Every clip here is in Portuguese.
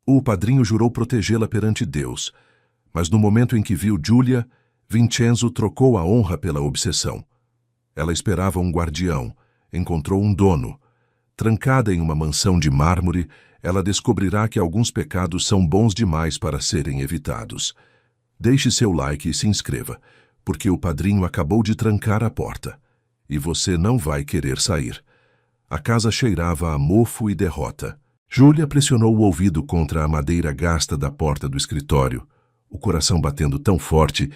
O padrinho jurou protegê-la perante Deus, mas no momento em que viu Giulia, Vincenzo trocou a honra pela obsessão. Ela esperava um guardião, encontrou um dono. Trancada em uma mansão de mármore, ela descobrirá que alguns pecados são bons demais para serem evitados. Deixe seu like e se inscreva, porque o padrinho acabou de trancar a porta. E você não vai querer sair. A casa cheirava a mofo e derrota. Giulia pressionou o ouvido contra a madeira gasta da porta do escritório, o coração batendo tão forte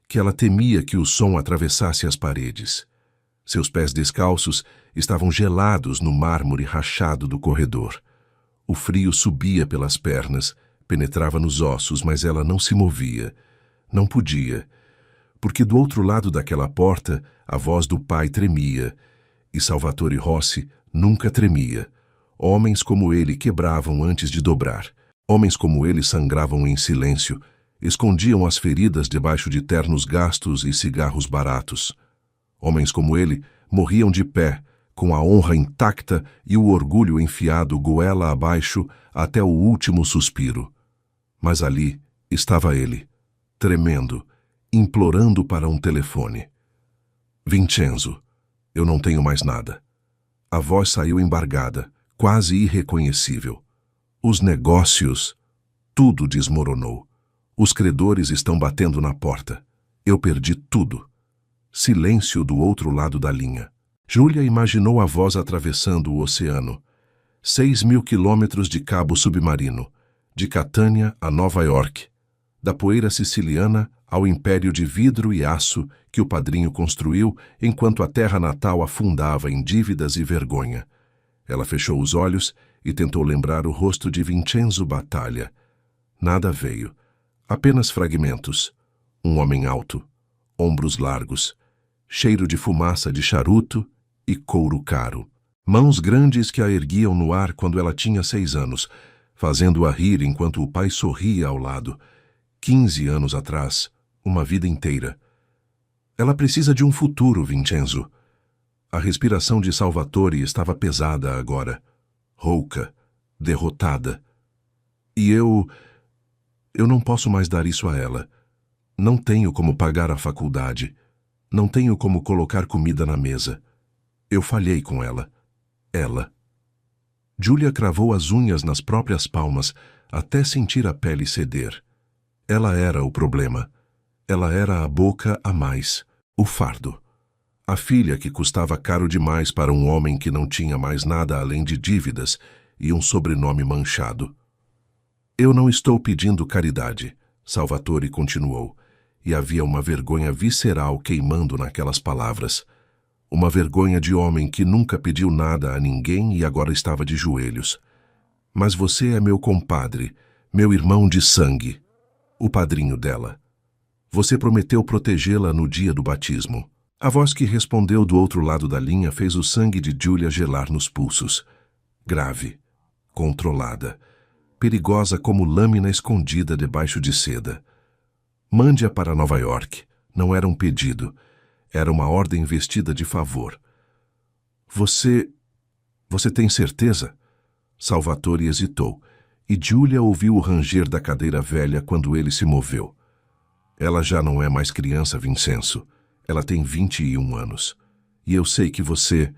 que ela temia que o som atravessasse as paredes. Seus pés descalços estavam gelados no mármore rachado do corredor. O frio subia pelas pernas, penetrava nos ossos, mas ela não se movia. Não podia, porque do outro lado daquela porta a voz do pai tremia, e Salvatore Rossi nunca tremia. Homens como ele quebravam antes de dobrar. Homens como ele sangravam em silêncio, escondiam as feridas debaixo de ternos gastos e cigarros baratos. Homens como ele morriam de pé, com a honra intacta e o orgulho enfiado goela abaixo até o último suspiro. Mas ali estava ele, tremendo, implorando para um telefone. Vincenzo, eu não tenho mais nada. A voz saiu embargada, quase irreconhecível. Os negócios, tudo desmoronou. Os credores estão batendo na porta. Eu perdi tudo. Silêncio do outro lado da linha. Giulia imaginou a voz atravessando o oceano. 6.000 quilômetros de cabo submarino, de Catânia a Nova York, da poeira siciliana ao império de vidro e aço que o padrinho construiu enquanto a terra natal afundava em dívidas e vergonha. Ela fechou os olhos e tentou lembrar o rosto de Vincenzo Battaglia. Nada veio. Apenas fragmentos. Um homem alto, ombros largos, cheiro de fumaça de charuto e couro caro. Mãos grandes que a erguiam no ar quando ela tinha 6 anos, fazendo-a rir enquanto o pai sorria ao lado. 15 anos atrás, uma vida inteira. Ela precisa de um futuro, Vincenzo. A respiração de Salvatore estava pesada agora, rouca, derrotada. E eu não posso mais dar isso a ela. Não tenho como pagar a faculdade. Não tenho como colocar comida na mesa. Eu falhei com ela. Ela. Giulia cravou as unhas nas próprias palmas até sentir a pele ceder. Ela era o problema. Ela era a boca a mais, o fardo. A filha que custava caro demais para um homem que não tinha mais nada além de dívidas e um sobrenome manchado. Eu não estou pedindo caridade, Salvatore continuou, e havia uma vergonha visceral queimando naquelas palavras. Uma vergonha de homem que nunca pediu nada a ninguém e agora estava de joelhos. Mas você é meu compadre, meu irmão de sangue, o padrinho dela. Você prometeu protegê-la no dia do batismo. A voz que respondeu do outro lado da linha fez o sangue de Giulia gelar nos pulsos. Grave, controlada, perigosa como lâmina escondida debaixo de seda. Mande-a para Nova York. Não era um pedido. Era uma ordem vestida de favor. Você tem certeza? Salvatore hesitou, e Giulia ouviu o ranger da cadeira velha quando ele se moveu. Ela já não é mais criança, Vincenzo. Ela tem 21 anos. E eu sei que você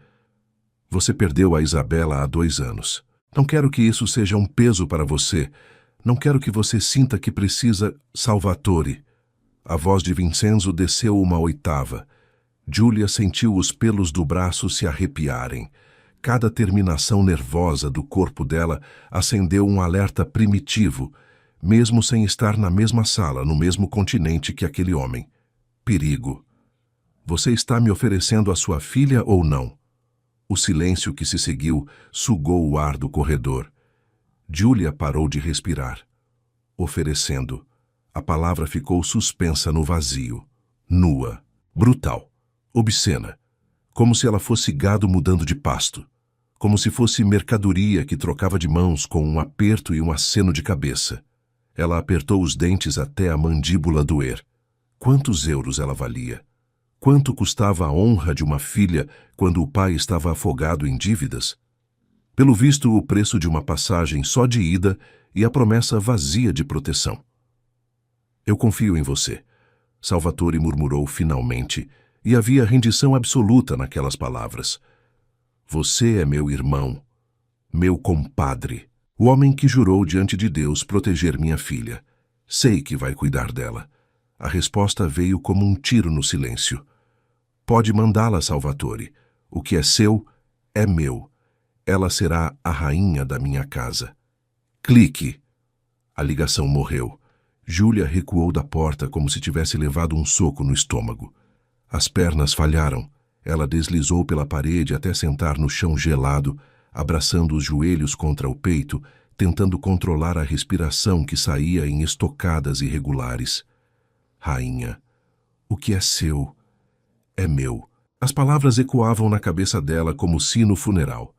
perdeu a Isabela há 2 anos. Não quero que isso seja um peso para você. Não quero que você sinta que precisa... Salvatore. A voz de Vincenzo desceu uma oitava. Giulia sentiu os pelos do braço se arrepiarem. Cada terminação nervosa do corpo dela acendeu um alerta primitivo, mesmo sem estar na mesma sala, no mesmo continente que aquele homem. Perigo. Você está me oferecendo a sua filha ou não? O silêncio que se seguiu sugou o ar do corredor. Giulia parou de respirar. Oferecendo. A palavra ficou suspensa no vazio. Nua. Brutal. Obscena. Como se ela fosse gado mudando de pasto. Como se fosse mercadoria que trocava de mãos com um aperto e um aceno de cabeça. Ela apertou os dentes até a mandíbula doer. Quantos euros ela valia? Quanto custava a honra de uma filha quando o pai estava afogado em dívidas? Pelo visto, o preço de uma passagem só de ida e a promessa vazia de proteção. Eu confio em você, Salvatore murmurou finalmente, e havia rendição absoluta naquelas palavras. Você é meu irmão, meu compadre, o homem que jurou diante de Deus proteger minha filha. Sei que vai cuidar dela. A resposta veio como um tiro no silêncio. Pode mandá-la, Salvatore. O que é seu é meu. Ela será a rainha da minha casa. Clique. A ligação morreu. Júlia recuou da porta como se tivesse levado um soco no estômago. As pernas falharam. Ela deslizou pela parede até sentar no chão gelado, abraçando os joelhos contra o peito, tentando controlar a respiração que saía em estocadas irregulares. Rainha, o que é seu é meu. As palavras ecoavam na cabeça dela como sino funeral.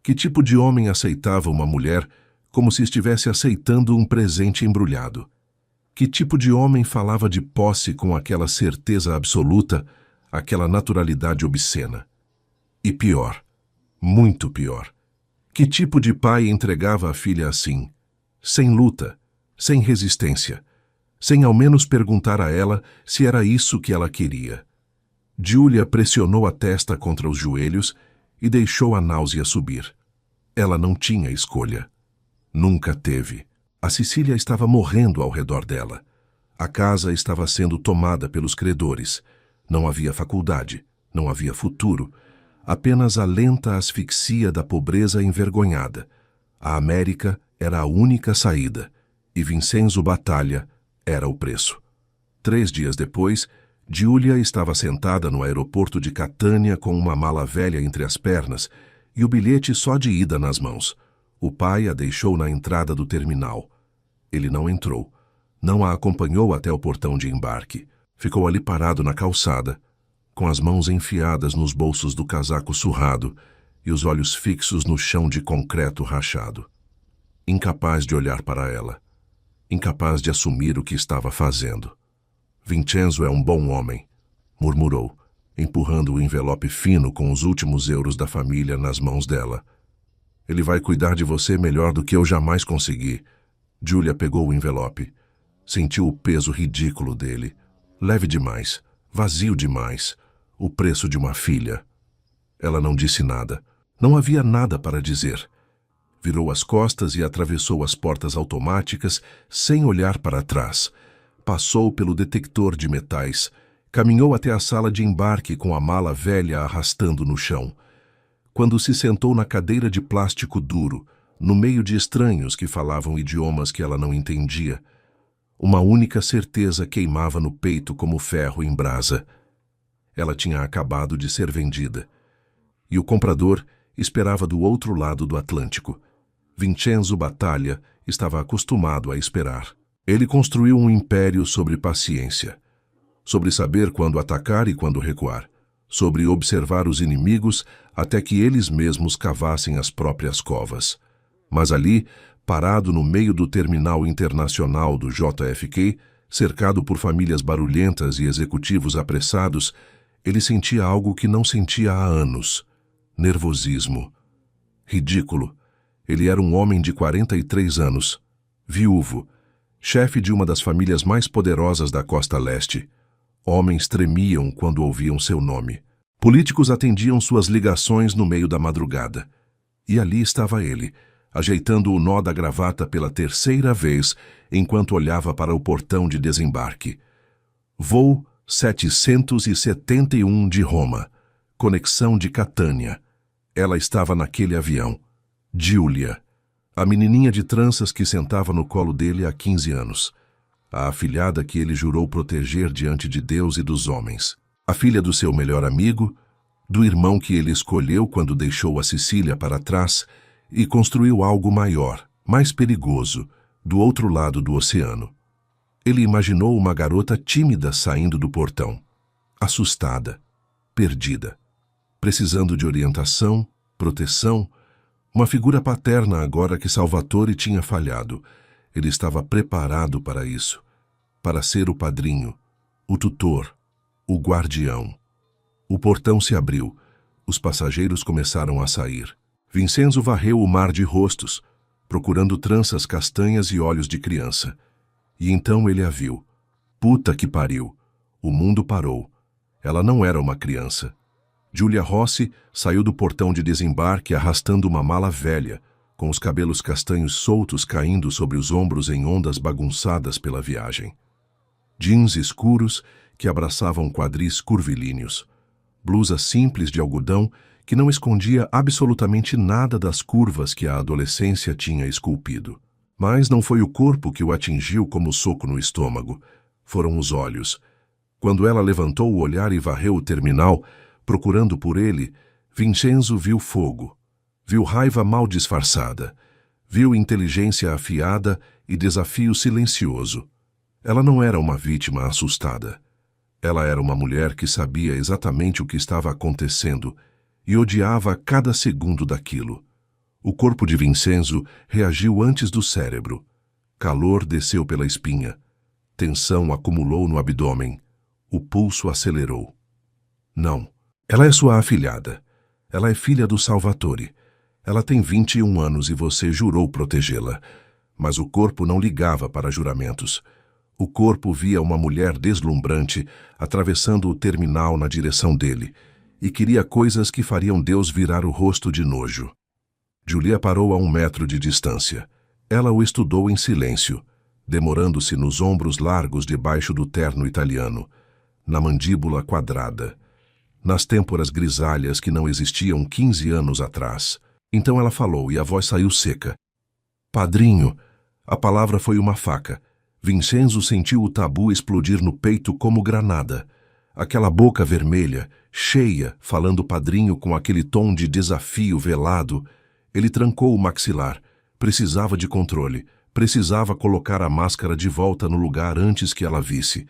Que tipo de homem aceitava uma mulher como se estivesse aceitando um presente embrulhado? Que tipo de homem falava de posse com aquela certeza absoluta, aquela naturalidade obscena? E pior, muito pior, que tipo de pai entregava a filha assim, sem luta, sem resistência, sem ao menos perguntar a ela se era isso que ela queria? Júlia pressionou a testa contra os joelhos e deixou a náusea subir. Ela não tinha escolha. Nunca teve. A Sicília estava morrendo ao redor dela. A casa estava sendo tomada pelos credores. Não havia faculdade, não havia futuro. Apenas a lenta asfixia da pobreza envergonhada. A América era a única saída, e Vincenzo Battaglia era o preço. 3 dias depois, Giulia estava sentada no aeroporto de Catânia com uma mala velha entre as pernas e o bilhete só de ida nas mãos. O pai a deixou na entrada do terminal. Ele não entrou. Não a acompanhou até o portão de embarque. Ficou ali parado na calçada, com as mãos enfiadas nos bolsos do casaco surrado e os olhos fixos no chão de concreto rachado. Incapaz de olhar para ela. Incapaz de assumir o que estava fazendo. Vincenzo é um bom homem, murmurou, empurrando o envelope fino com os últimos euros da família nas mãos dela. Ele vai cuidar de você melhor do que eu jamais consegui. Júlia pegou o envelope. Sentiu o peso ridículo dele. Leve demais, vazio demais. O preço de uma filha. Ela não disse nada. Não havia nada para dizer. Virou as costas e atravessou as portas automáticas sem olhar para trás. Passou pelo detector de metais. Caminhou até a sala de embarque com a mala velha arrastando no chão. Quando se sentou na cadeira de plástico duro, no meio de estranhos que falavam idiomas que ela não entendia, uma única certeza queimava no peito como ferro em brasa. Ela tinha acabado de ser vendida. E o comprador esperava do outro lado do Atlântico. Vincenzo Battaglia estava acostumado a esperar. Ele construiu um império sobre paciência, sobre saber quando atacar e quando recuar, sobre observar os inimigos até que eles mesmos cavassem as próprias covas. Mas ali, parado no meio do terminal internacional do JFK, cercado por famílias barulhentas e executivos apressados, ele sentia algo que não sentia há anos. Nervosismo. Ridículo. Ele era um homem de 43 anos, viúvo, chefe de uma das famílias mais poderosas da costa leste. Homens tremiam quando ouviam seu nome. Políticos atendiam suas ligações no meio da madrugada. E ali estava ele, ajeitando o nó da gravata pela 3ª vez, enquanto olhava para o portão de desembarque. Voo 771 de Roma. Conexão de Catânia. Ela estava naquele avião. Giulia, a menininha de tranças que sentava no colo dele há 15 anos. A afilhada que ele jurou proteger diante de Deus e dos homens. A filha do seu melhor amigo, do irmão que ele escolheu quando deixou a Sicília para trás e construiu algo maior, mais perigoso, do outro lado do oceano. Ele imaginou uma garota tímida saindo do portão, assustada, perdida, precisando de orientação, proteção, uma figura paterna agora que Salvatore tinha falhado. Ele estava preparado para isso, para ser o padrinho, o tutor, o guardião. O portão se abriu. Os passageiros começaram a sair. Vincenzo varreu o mar de rostos. procurando tranças castanhas e olhos de criança. E então ele a viu. Puta que pariu! O mundo parou. Ela não era uma criança. Julia Rossi saiu do portão de desembarque arrastando uma mala velha, com os cabelos castanhos soltos caindo sobre os ombros em ondas bagunçadas pela viagem. Jeans escuros que abraçavam quadris curvilíneos. Blusa simples de algodão que não escondia absolutamente nada das curvas que a adolescência tinha esculpido. Mas não foi o corpo que o atingiu como soco no estômago. Foram os olhos. Quando ela levantou o olhar e varreu o terminal, procurando por ele, Vincenzo viu fogo. Viu raiva mal disfarçada. Viu inteligência afiada e desafio silencioso. Ela não era uma vítima assustada. Ela era uma mulher que sabia exatamente o que estava acontecendo e odiava cada segundo daquilo. O corpo de Vincenzo reagiu antes do cérebro. Calor desceu pela espinha. Tensão acumulou no abdômen. O pulso acelerou. Não, ela é sua afilhada. Ela é filha do Salvatore. Ela tem 21 anos e você jurou protegê-la. Mas o corpo não ligava para juramentos. O corpo via uma mulher deslumbrante atravessando o terminal na direção dele e queria coisas que fariam Deus virar o rosto de nojo. Julia parou a 1 metro de distância. Ela o estudou em silêncio, demorando-se nos ombros largos debaixo do terno italiano, na mandíbula quadrada, nas têmporas grisalhas que não existiam 15 anos atrás. Então ela falou e a voz saiu seca. Padrinho, a palavra foi uma faca. Vincenzo sentiu o tabu explodir no peito como granada. Aquela boca vermelha, cheia, falando padrinho com aquele tom de desafio velado. Ele trancou o maxilar. Precisava de controle. Precisava colocar a máscara de volta no lugar antes que ela visse.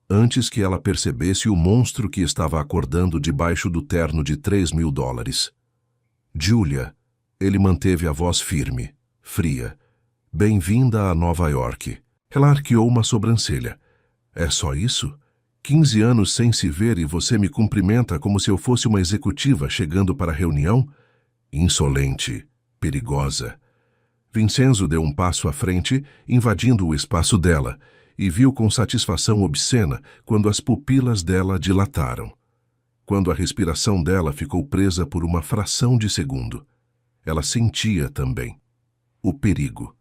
Antes que ela percebesse o monstro que estava acordando debaixo do terno de $3.000. Julia, ele manteve a voz firme, fria. Bem-vinda a Nova York. Ela arqueou uma sobrancelha. É só isso? 15 anos sem se ver e você me cumprimenta como se eu fosse uma executiva chegando para a reunião? Insolente, perigosa. Vincenzo deu um passo à frente, invadindo o espaço dela, e viu com satisfação obscena quando as pupilas dela dilataram. Quando a respiração dela ficou presa por uma fração de segundo. Ela sentia também o perigo,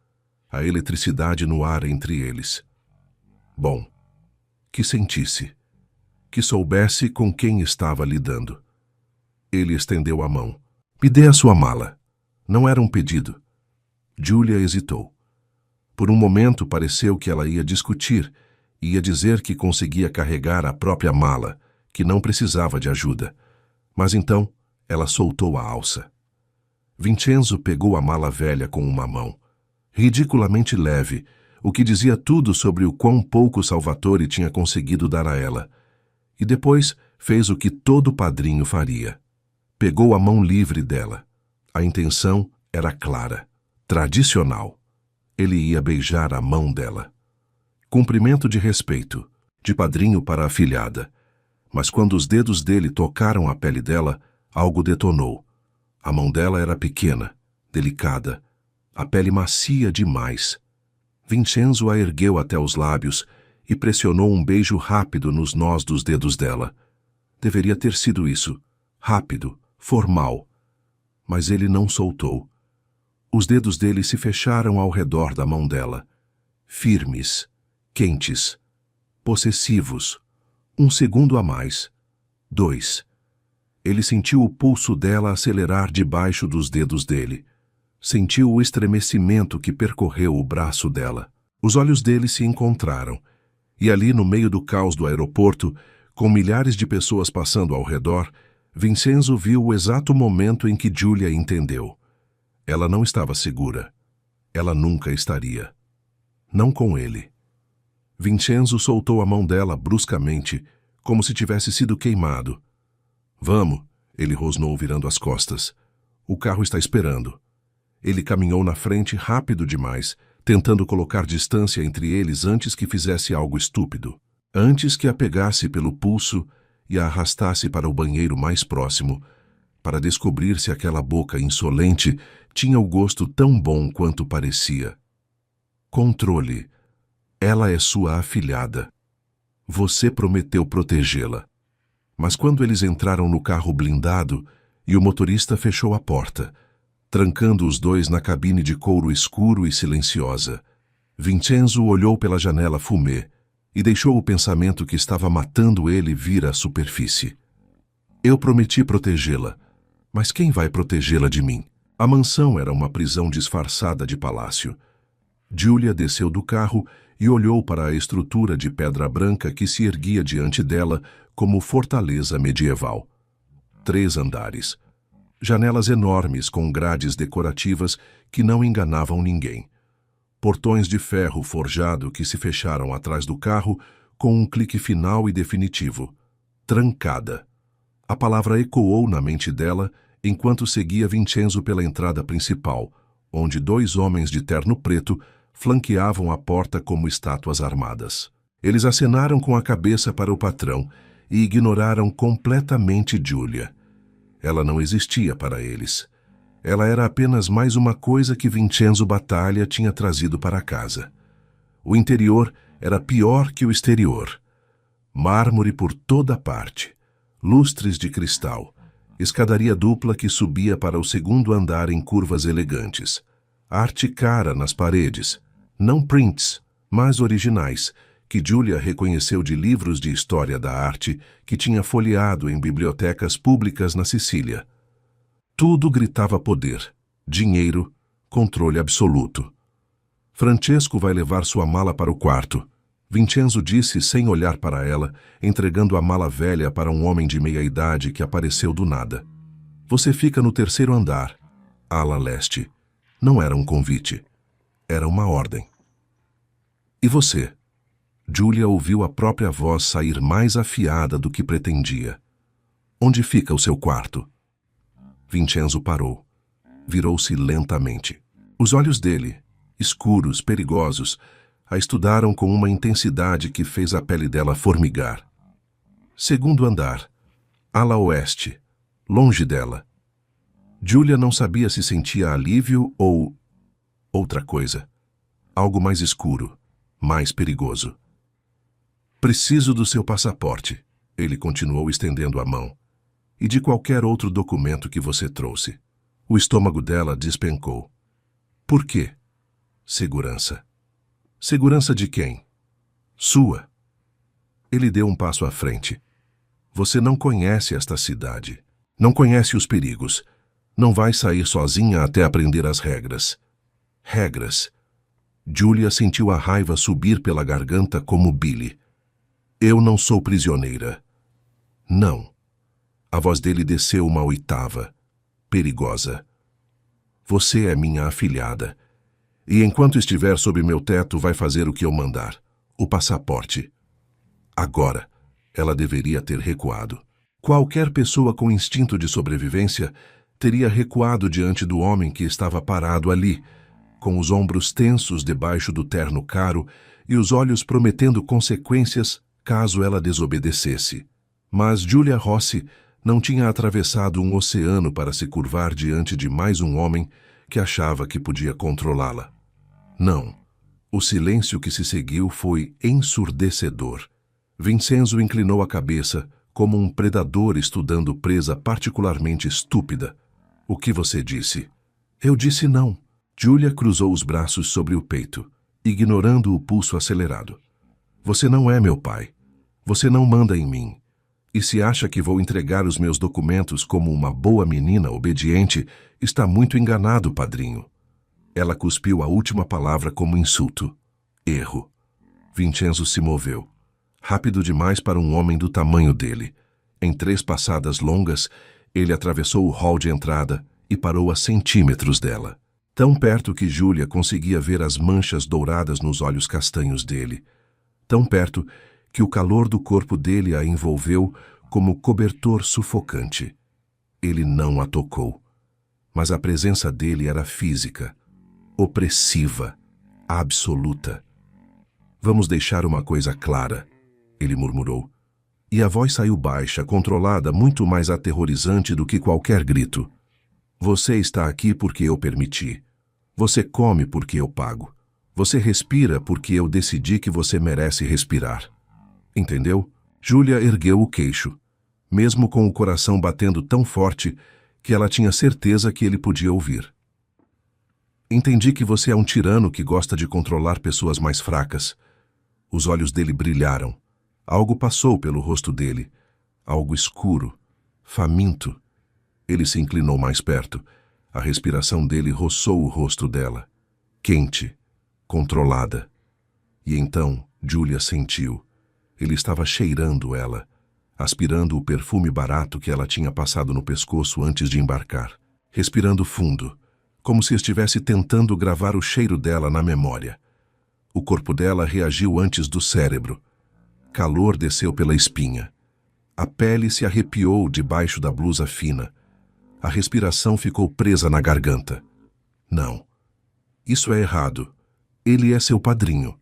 a eletricidade no ar entre eles. Bom, que sentisse, que soubesse com quem estava lidando. Ele estendeu a mão. Me dê a sua mala. Não era um pedido. Julia hesitou. Por um momento pareceu que ela ia discutir, ia dizer que conseguia carregar a própria mala, que não precisava de ajuda. Mas então ela soltou a alça. Vincenzo pegou a mala velha com uma mão. Ridiculamente leve, o que dizia tudo sobre o quão pouco Salvatore tinha conseguido dar a ela. E depois fez o que todo padrinho faria. Pegou a mão livre dela. A intenção era clara, tradicional. Ele ia beijar a mão dela. Cumprimento de respeito, de padrinho para a afilhada. Mas quando os dedos dele tocaram a pele dela, algo detonou. A mão dela era pequena, delicada, a pele macia demais. Vincenzo a ergueu até os lábios e pressionou um beijo rápido nos nós dos dedos dela. Deveria ter sido isso, rápido, formal. Mas ele não soltou. Os dedos dele se fecharam ao redor da mão dela. Firmes, quentes, possessivos. 1 segundo a mais. 2. Ele sentiu o pulso dela acelerar debaixo dos dedos dele. Sentiu o estremecimento que percorreu o braço dela. Os olhos dele se encontraram. E ali no meio do caos do aeroporto, com milhares de pessoas passando ao redor, Vincenzo viu o exato momento em que Julia entendeu. Ela não estava segura. Ela nunca estaria. Não com ele. Vincenzo soltou a mão dela bruscamente, como se tivesse sido queimado. Vamos, ele rosnou virando as costas. O carro está esperando. Ele caminhou na frente rápido demais, tentando colocar distância entre eles antes que fizesse algo estúpido. Antes que a pegasse pelo pulso e a arrastasse para o banheiro mais próximo, para descobrir se aquela boca insolente tinha o gosto tão bom quanto parecia. Controle. Ela é sua afilhada. Você prometeu protegê-la. Mas quando eles entraram no carro blindado e o motorista fechou a porta, trancando os dois na cabine de couro escuro e silenciosa, Vincenzo olhou pela janela fumê e deixou o pensamento que estava matando ele vir à superfície. Eu prometi protegê-la, mas quem vai protegê-la de mim? A mansão era uma prisão disfarçada de palácio. Julia desceu do carro e olhou para a estrutura de pedra branca que se erguia diante dela como fortaleza medieval. 3 andares. Janelas enormes com grades decorativas que não enganavam ninguém. Portões de ferro forjado que se fecharam atrás do carro com um clique final e definitivo. Trancada. A palavra ecoou na mente dela enquanto seguia Vincenzo pela entrada principal, onde 2 homens de terno preto flanqueavam a porta como estátuas armadas. Eles acenaram com a cabeça para o patrão e ignoraram completamente Julia. Ela não existia para eles. Ela era apenas mais uma coisa que Vincenzo Battaglia tinha trazido para casa. O interior era pior que o exterior. Mármore por toda parte, lustres de cristal, escadaria dupla que subia para o 2º andar em curvas elegantes, arte cara nas paredes, não prints, mas originais, que Julia reconheceu de livros de história da arte que tinha folheado em bibliotecas públicas na Sicília. Tudo gritava poder, dinheiro, controle absoluto. Francesco vai levar sua mala para o quarto, Vincenzo disse sem olhar para ela, entregando a mala velha para um homem de meia-idade que apareceu do nada. Você fica no 3º andar, ala leste. Não era um convite. Era uma ordem. E você? Julia ouviu a própria voz sair mais afiada do que pretendia. Onde fica o seu quarto? Vincenzo parou. Virou-se lentamente. Os olhos dele, escuros, perigosos, a estudaram com uma intensidade que fez a pele dela formigar. 2º andar, ala oeste, longe dela. Julia não sabia se sentia alívio ou outra coisa. Algo mais escuro, mais perigoso. Preciso do seu passaporte, ele continuou estendendo a mão, e de qualquer outro documento que você trouxe. O estômago dela despencou. Por quê? Segurança. Segurança de quem? Sua. Ele deu um passo à frente. Você não conhece esta cidade. Não conhece os perigos. Não vai sair sozinha até aprender as regras. Regras. Julia sentiu a raiva subir pela garganta como bile. Eu não sou prisioneira. Não. A voz dele desceu uma oitava. Perigosa. Você é minha afilhada. E enquanto estiver sob meu teto, vai fazer o que eu mandar. O passaporte. Agora, ela deveria ter recuado. Qualquer pessoa com instinto de sobrevivência teria recuado diante do homem que estava parado ali, com os ombros tensos debaixo do terno caro e os olhos prometendo consequências caso ela desobedecesse. Mas Julia Rossi não tinha atravessado um oceano para se curvar diante de mais um homem que achava que podia controlá-la. Não. O silêncio que se seguiu foi ensurdecedor. Vincenzo inclinou a cabeça, como um predador estudando presa particularmente estúpida. O que você disse? Eu disse não. Julia cruzou os braços sobre o peito, ignorando o pulso acelerado. Você não é meu pai. Você não manda em mim. E se acha que vou entregar os meus documentos como uma boa menina obediente, está muito enganado, padrinho. Ela cuspiu a última palavra como insulto. Erro. Vincenzo se moveu. Rápido demais para um homem do tamanho dele. Em 3 passadas longas, ele atravessou o hall de entrada e parou a centímetros dela. Tão perto que Julia conseguia ver as manchas douradas nos olhos castanhos dele. Tão perto que o calor do corpo dele a envolveu como cobertor sufocante. Ele não a tocou. Mas a presença dele era física, opressiva, absoluta. Vamos deixar uma coisa clara, ele murmurou. E a voz saiu baixa, controlada, muito mais aterrorizante do que qualquer grito. Você está aqui porque eu permiti. Você come porque eu pago. Você respira porque eu decidi que você merece respirar. Entendeu? Julia ergueu o queixo, mesmo com o coração batendo tão forte que ela tinha certeza que ele podia ouvir. Entendi que você é um tirano que gosta de controlar pessoas mais fracas. Os olhos dele brilharam. Algo passou pelo rosto dele. Algo escuro, faminto. Ele se inclinou mais perto. A respiração dele roçou o rosto dela. Quente, controlada. E então Julia sentiu. Ele estava cheirando ela, aspirando o perfume barato que ela tinha passado no pescoço antes de embarcar. Respirando fundo, como se estivesse tentando gravar o cheiro dela na memória. O corpo dela reagiu antes do cérebro. Calor desceu pela espinha. A pele se arrepiou debaixo da blusa fina. A respiração ficou presa na garganta. Não. Isso é errado. Ele é seu padrinho.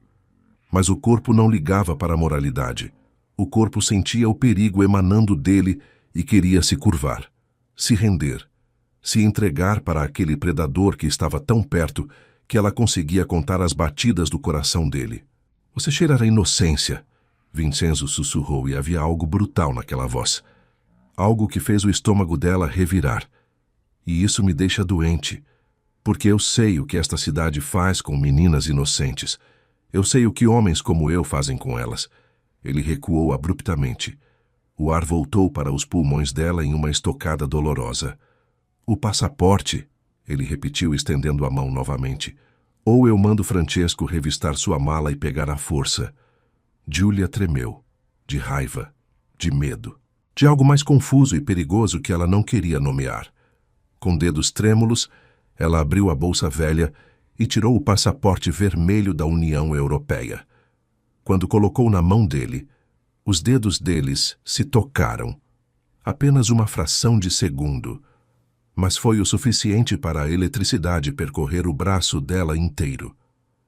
Mas o corpo não ligava para a moralidade. O corpo sentia o perigo emanando dele e queria se curvar, se render, se entregar para aquele predador que estava tão perto que ela conseguia contar as batidas do coração dele. Você cheira a inocência, Vincenzo sussurrou, e havia algo brutal naquela voz. Algo que fez o estômago dela revirar. E isso me deixa doente, porque eu sei o que esta cidade faz com meninas inocentes. Eu sei o que homens como eu fazem com elas. Ele recuou abruptamente. O ar voltou para os pulmões dela em uma estocada dolorosa. O passaporte, ele repetiu estendendo a mão novamente. Ou eu mando Francesco revistar sua mala e pegar à força. Julia tremeu, de raiva, de medo, de algo mais confuso e perigoso que ela não queria nomear. Com dedos trêmulos, ela abriu a bolsa velha e tirou o passaporte vermelho da União Europeia. Quando colocou na mão dele, os dedos deles se tocaram. Apenas uma fração de segundo, mas foi o suficiente para a eletricidade percorrer o braço dela inteiro.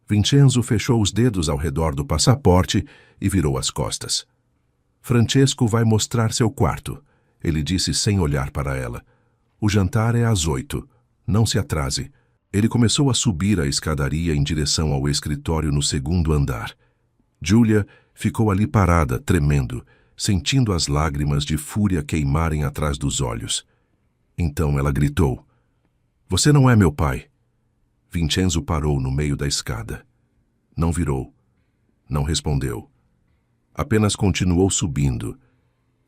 Vincenzo fechou os dedos ao redor do passaporte e virou as costas. Francesco vai mostrar seu quarto, ele disse sem olhar para ela. O jantar é às 8. Não se atrase. Ele começou a subir a escadaria em direção ao escritório no segundo andar. Julia ficou ali parada, tremendo, sentindo as lágrimas de fúria queimarem atrás dos olhos. Então ela gritou: "Você não é meu pai." Vincenzo parou no meio da escada. Não virou. Não respondeu. Apenas continuou subindo.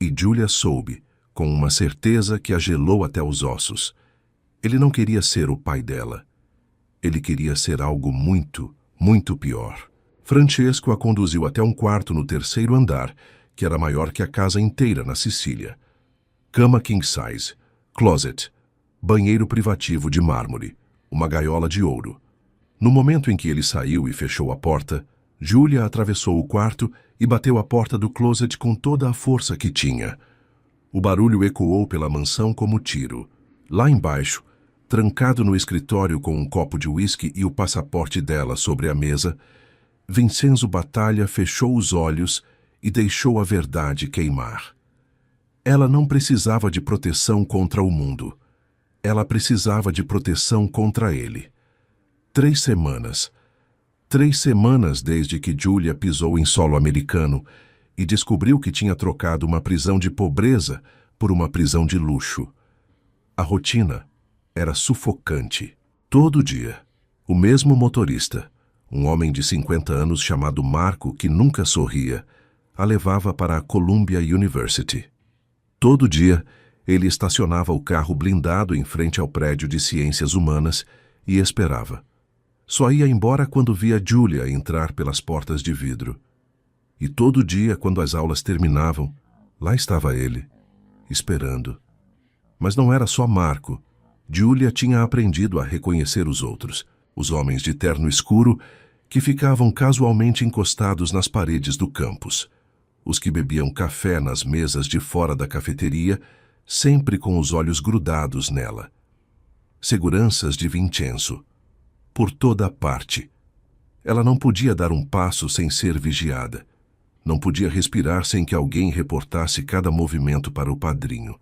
E Julia soube, com uma certeza que a gelou até os ossos. Ele não queria ser o pai dela. Ele queria ser algo muito, muito pior. Francesco a conduziu até um quarto no terceiro andar, que era maior que a casa inteira na Sicília. Cama king size, closet, banheiro privativo de mármore, uma gaiola de ouro. No momento em que ele saiu e fechou a porta, Julia atravessou o quarto e bateu a porta do closet com toda a força que tinha. O barulho ecoou pela mansão como tiro. Lá embaixo, trancado no escritório com um copo de uísque e o passaporte dela sobre a mesa, Vincenzo Battaglia fechou os olhos e deixou a verdade queimar. Ela não precisava de proteção contra o mundo. Ela precisava de proteção contra ele. 3 semanas. 3 semanas desde que Julia pisou em solo americano e descobriu que tinha trocado uma prisão de pobreza por uma prisão de luxo. A rotina era sufocante. Todo dia, o mesmo motorista, um homem de 50 anos chamado Marco, que nunca sorria, a levava para a Columbia University. Todo dia, ele estacionava o carro blindado em frente ao prédio de ciências humanas e esperava. Só ia embora quando via Julia entrar pelas portas de vidro. E todo dia, quando as aulas terminavam, lá estava ele, esperando. Mas não era só Marco. Julia tinha aprendido a reconhecer os outros, os homens de terno escuro que ficavam casualmente encostados nas paredes do campus, os que bebiam café nas mesas de fora da cafeteria, sempre com os olhos grudados nela. Seguranças de Vincenzo. Por toda a parte. Ela não podia dar um passo sem ser vigiada. Não podia respirar sem que alguém reportasse cada movimento para o padrinho.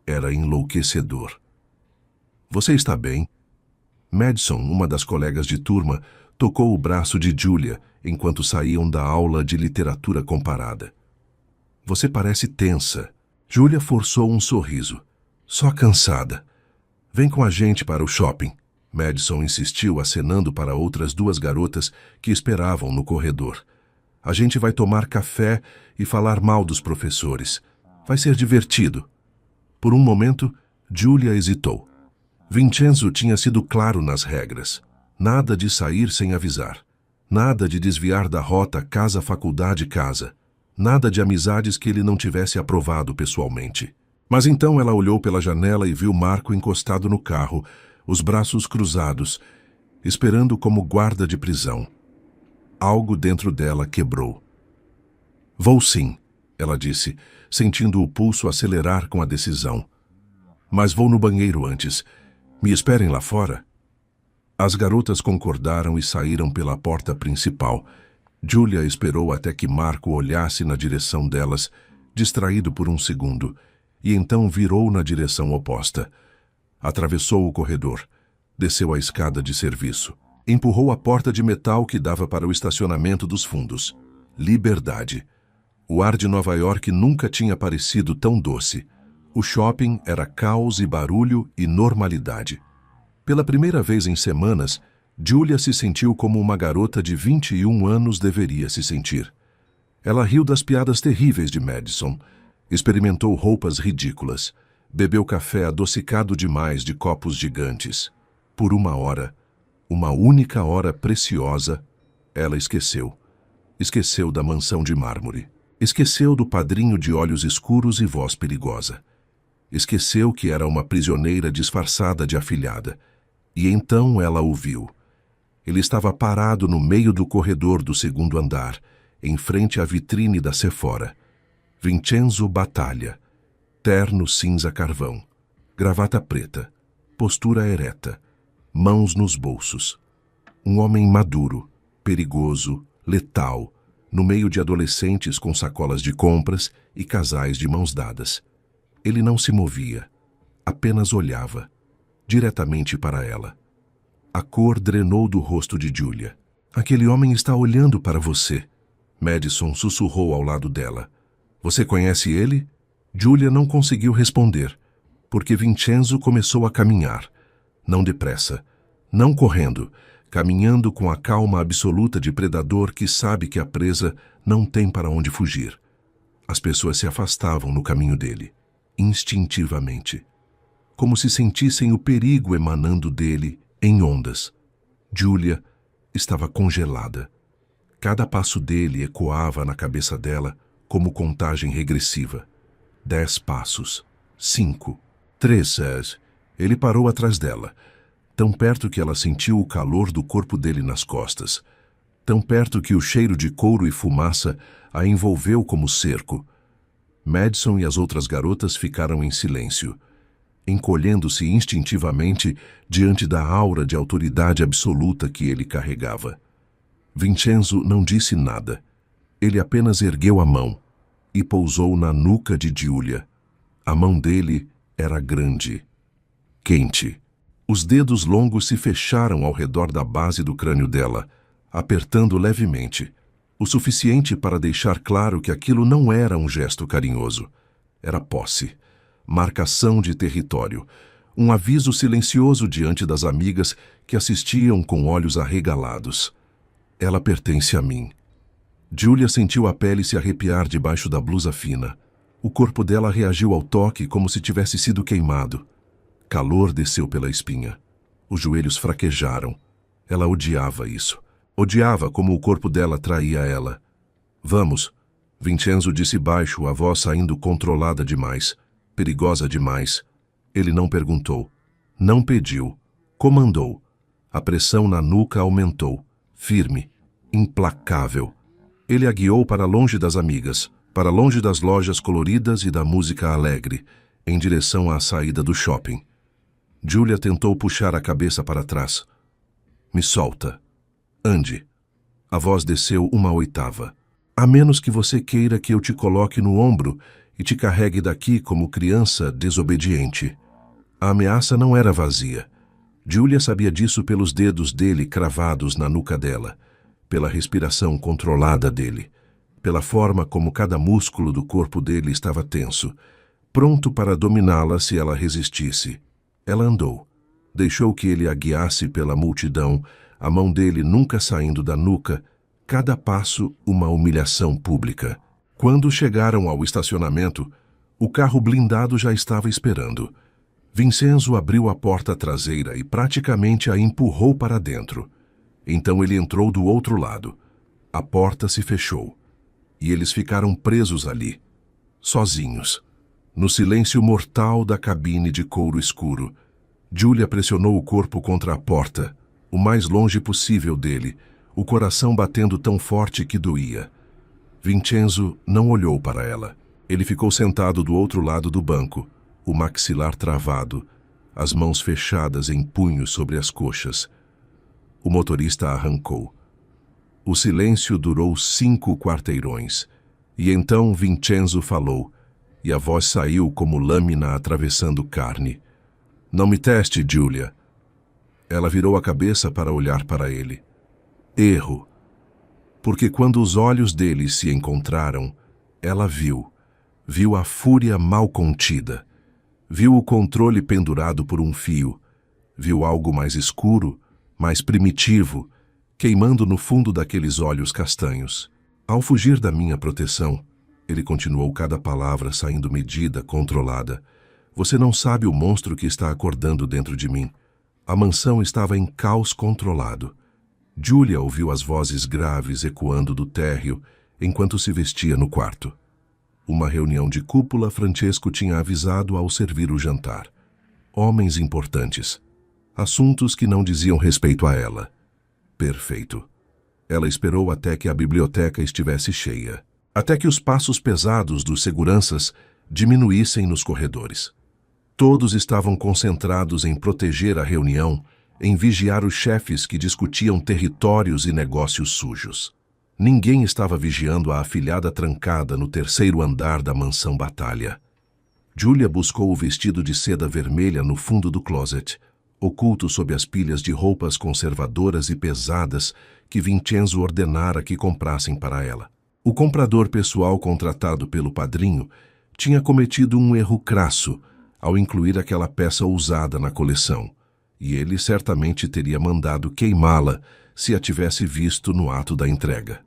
Era enlouquecedor. Você está bem? Madison, uma das colegas de turma, tocou o braço de Julia enquanto saíam da aula de literatura comparada. Você parece tensa. Julia forçou um sorriso. Só cansada. Vem com a gente para o shopping. Madison insistiu, acenando para outras duas garotas que esperavam no corredor. A gente vai tomar café e falar mal dos professores. Vai ser divertido. Por um momento, Julia hesitou. Vincenzo tinha sido claro nas regras. Nada de sair sem avisar. Nada de desviar da rota casa-faculdade-casa. Nada de amizades que ele não tivesse aprovado pessoalmente. Mas então ela olhou pela janela e viu Marco encostado no carro, os braços cruzados, esperando como guarda de prisão. Algo dentro dela quebrou. Vou sim, ela disse, sentindo o pulso acelerar com a decisão. Mas vou no banheiro antes. Me esperem lá fora? As garotas concordaram e saíram pela porta principal. Julia esperou até que Marco olhasse na direção delas, distraído por um segundo, e então virou na direção oposta. Atravessou o corredor, desceu a escada de serviço. Empurrou a porta de metal que dava para o estacionamento dos fundos. Liberdade. O ar de Nova York nunca tinha parecido tão doce. O shopping era caos e barulho e normalidade. Pela primeira vez em semanas, Julia se sentiu como uma garota de 21 anos deveria se sentir. Ela riu das piadas terríveis de Madison, experimentou roupas ridículas, bebeu café adocicado demais de copos gigantes. Por uma hora, uma única hora preciosa, ela esqueceu. Esqueceu da mansão de mármore. Esqueceu do padrinho de olhos escuros e voz perigosa. Esqueceu que era uma prisioneira disfarçada de afilhada. E então ela o viu. Ele estava parado no meio do corredor do segundo andar, em frente à vitrine da Sephora. Vincenzo Battaglia. Terno cinza carvão. Gravata preta. Postura ereta. Mãos nos bolsos. Um homem maduro, perigoso, letal, no meio de adolescentes com sacolas de compras e casais de mãos dadas. Ele não se movia, apenas olhava, diretamente para ela. A cor drenou do rosto de Julia. Aquele homem está olhando para você. Madison sussurrou ao lado dela. Você conhece ele? Julia não conseguiu responder, porque Vincenzo começou a caminhar. Não depressa, não correndo, caminhando com a calma absoluta de predador que sabe que a presa não tem para onde fugir. As pessoas se afastavam no caminho dele, instintivamente, como se sentissem o perigo emanando dele em ondas. Julia estava congelada. Cada passo dele ecoava na cabeça dela como contagem regressiva. 10 passos. 5. 3. Ele parou atrás dela, tão perto que ela sentiu o calor do corpo dele nas costas, tão perto que o cheiro de couro e fumaça a envolveu como cerco. Madison e as outras garotas ficaram em silêncio, encolhendo-se instintivamente diante da aura de autoridade absoluta que ele carregava. Vincenzo não disse nada. Ele apenas ergueu a mão e pousou na nuca de Julia. A mão dele era grande, quente. Os dedos longos se fecharam ao redor da base do crânio dela, apertando levemente, o suficiente para deixar claro que aquilo não era um gesto carinhoso. Era posse, marcação de território, um aviso silencioso diante das amigas que assistiam com olhos arregalados. Ela pertence a mim. Julia sentiu a pele se arrepiar debaixo da blusa fina. O corpo dela reagiu ao toque como se tivesse sido queimado. Calor desceu pela espinha. Os joelhos fraquejaram. Ela odiava isso. Odiava como o corpo dela traía ela. Vamos, Vincenzo disse baixo, a voz saindo controlada demais, perigosa demais. Ele não perguntou. Não pediu. Comandou. A pressão na nuca aumentou. Firme. Implacável. Ele a guiou para longe das amigas, para longe das lojas coloridas e da música alegre, em direção à saída do shopping. Julia tentou puxar a cabeça para trás. Me solta. Ande. A voz desceu uma oitava. A menos que você queira que eu te coloque no ombro e te carregue daqui como criança desobediente. A ameaça não era vazia. Julia sabia disso pelos dedos dele cravados na nuca dela, pela respiração controlada dele, pela forma como cada músculo do corpo dele estava tenso, pronto para dominá-la se ela resistisse. Ela andou. Deixou que ele a guiasse pela multidão, a mão dele nunca saindo da nuca, cada passo uma humilhação pública. Quando chegaram ao estacionamento, o carro blindado já estava esperando. Vincenzo abriu a porta traseira e praticamente a empurrou para dentro. Então ele entrou do outro lado. A porta se fechou. E eles ficaram presos ali, sozinhos, no silêncio mortal da cabine de couro escuro. Julia pressionou o corpo contra a porta, o mais longe possível dele, o coração batendo tão forte que doía. Vincenzo não olhou para ela. Ele ficou sentado do outro lado do banco, o maxilar travado, as mãos fechadas em punhos sobre as coxas. O motorista arrancou. O silêncio durou 5 quarteirões, e então Vincenzo falou, e a voz saiu como lâmina atravessando carne. Não me teste, Julia. Ela virou a cabeça para olhar para ele. Erro. Porque quando os olhos dele se encontraram, ela viu a fúria mal contida, viu o controle pendurado por um fio, viu algo mais escuro, mais primitivo, queimando no fundo daqueles olhos castanhos. Ao fugir da minha proteção, ele continuou cada palavra saindo medida, controlada. Você não sabe o monstro que está acordando dentro de mim. A mansão estava em caos controlado. Julia ouviu as vozes graves ecoando do térreo enquanto se vestia no quarto. Uma reunião de cúpula Francesco tinha avisado ao servir o jantar. Homens importantes. Assuntos que não diziam respeito a ela. Perfeito. Ela esperou até que a biblioteca estivesse cheia. Até que os passos pesados dos seguranças diminuíssem nos corredores. Todos estavam concentrados em proteger a reunião, em vigiar os chefes que discutiam territórios e negócios sujos. Ninguém estava vigiando a afilhada trancada no 3º andar da mansão Batalha. Julia buscou o vestido de seda vermelha no fundo do closet, oculto sob as pilhas de roupas conservadoras e pesadas que Vincenzo ordenara que comprassem para ela. O comprador pessoal contratado pelo padrinho tinha cometido um erro crasso ao incluir aquela peça ousada na coleção, e ele certamente teria mandado queimá-la se a tivesse visto no ato da entrega.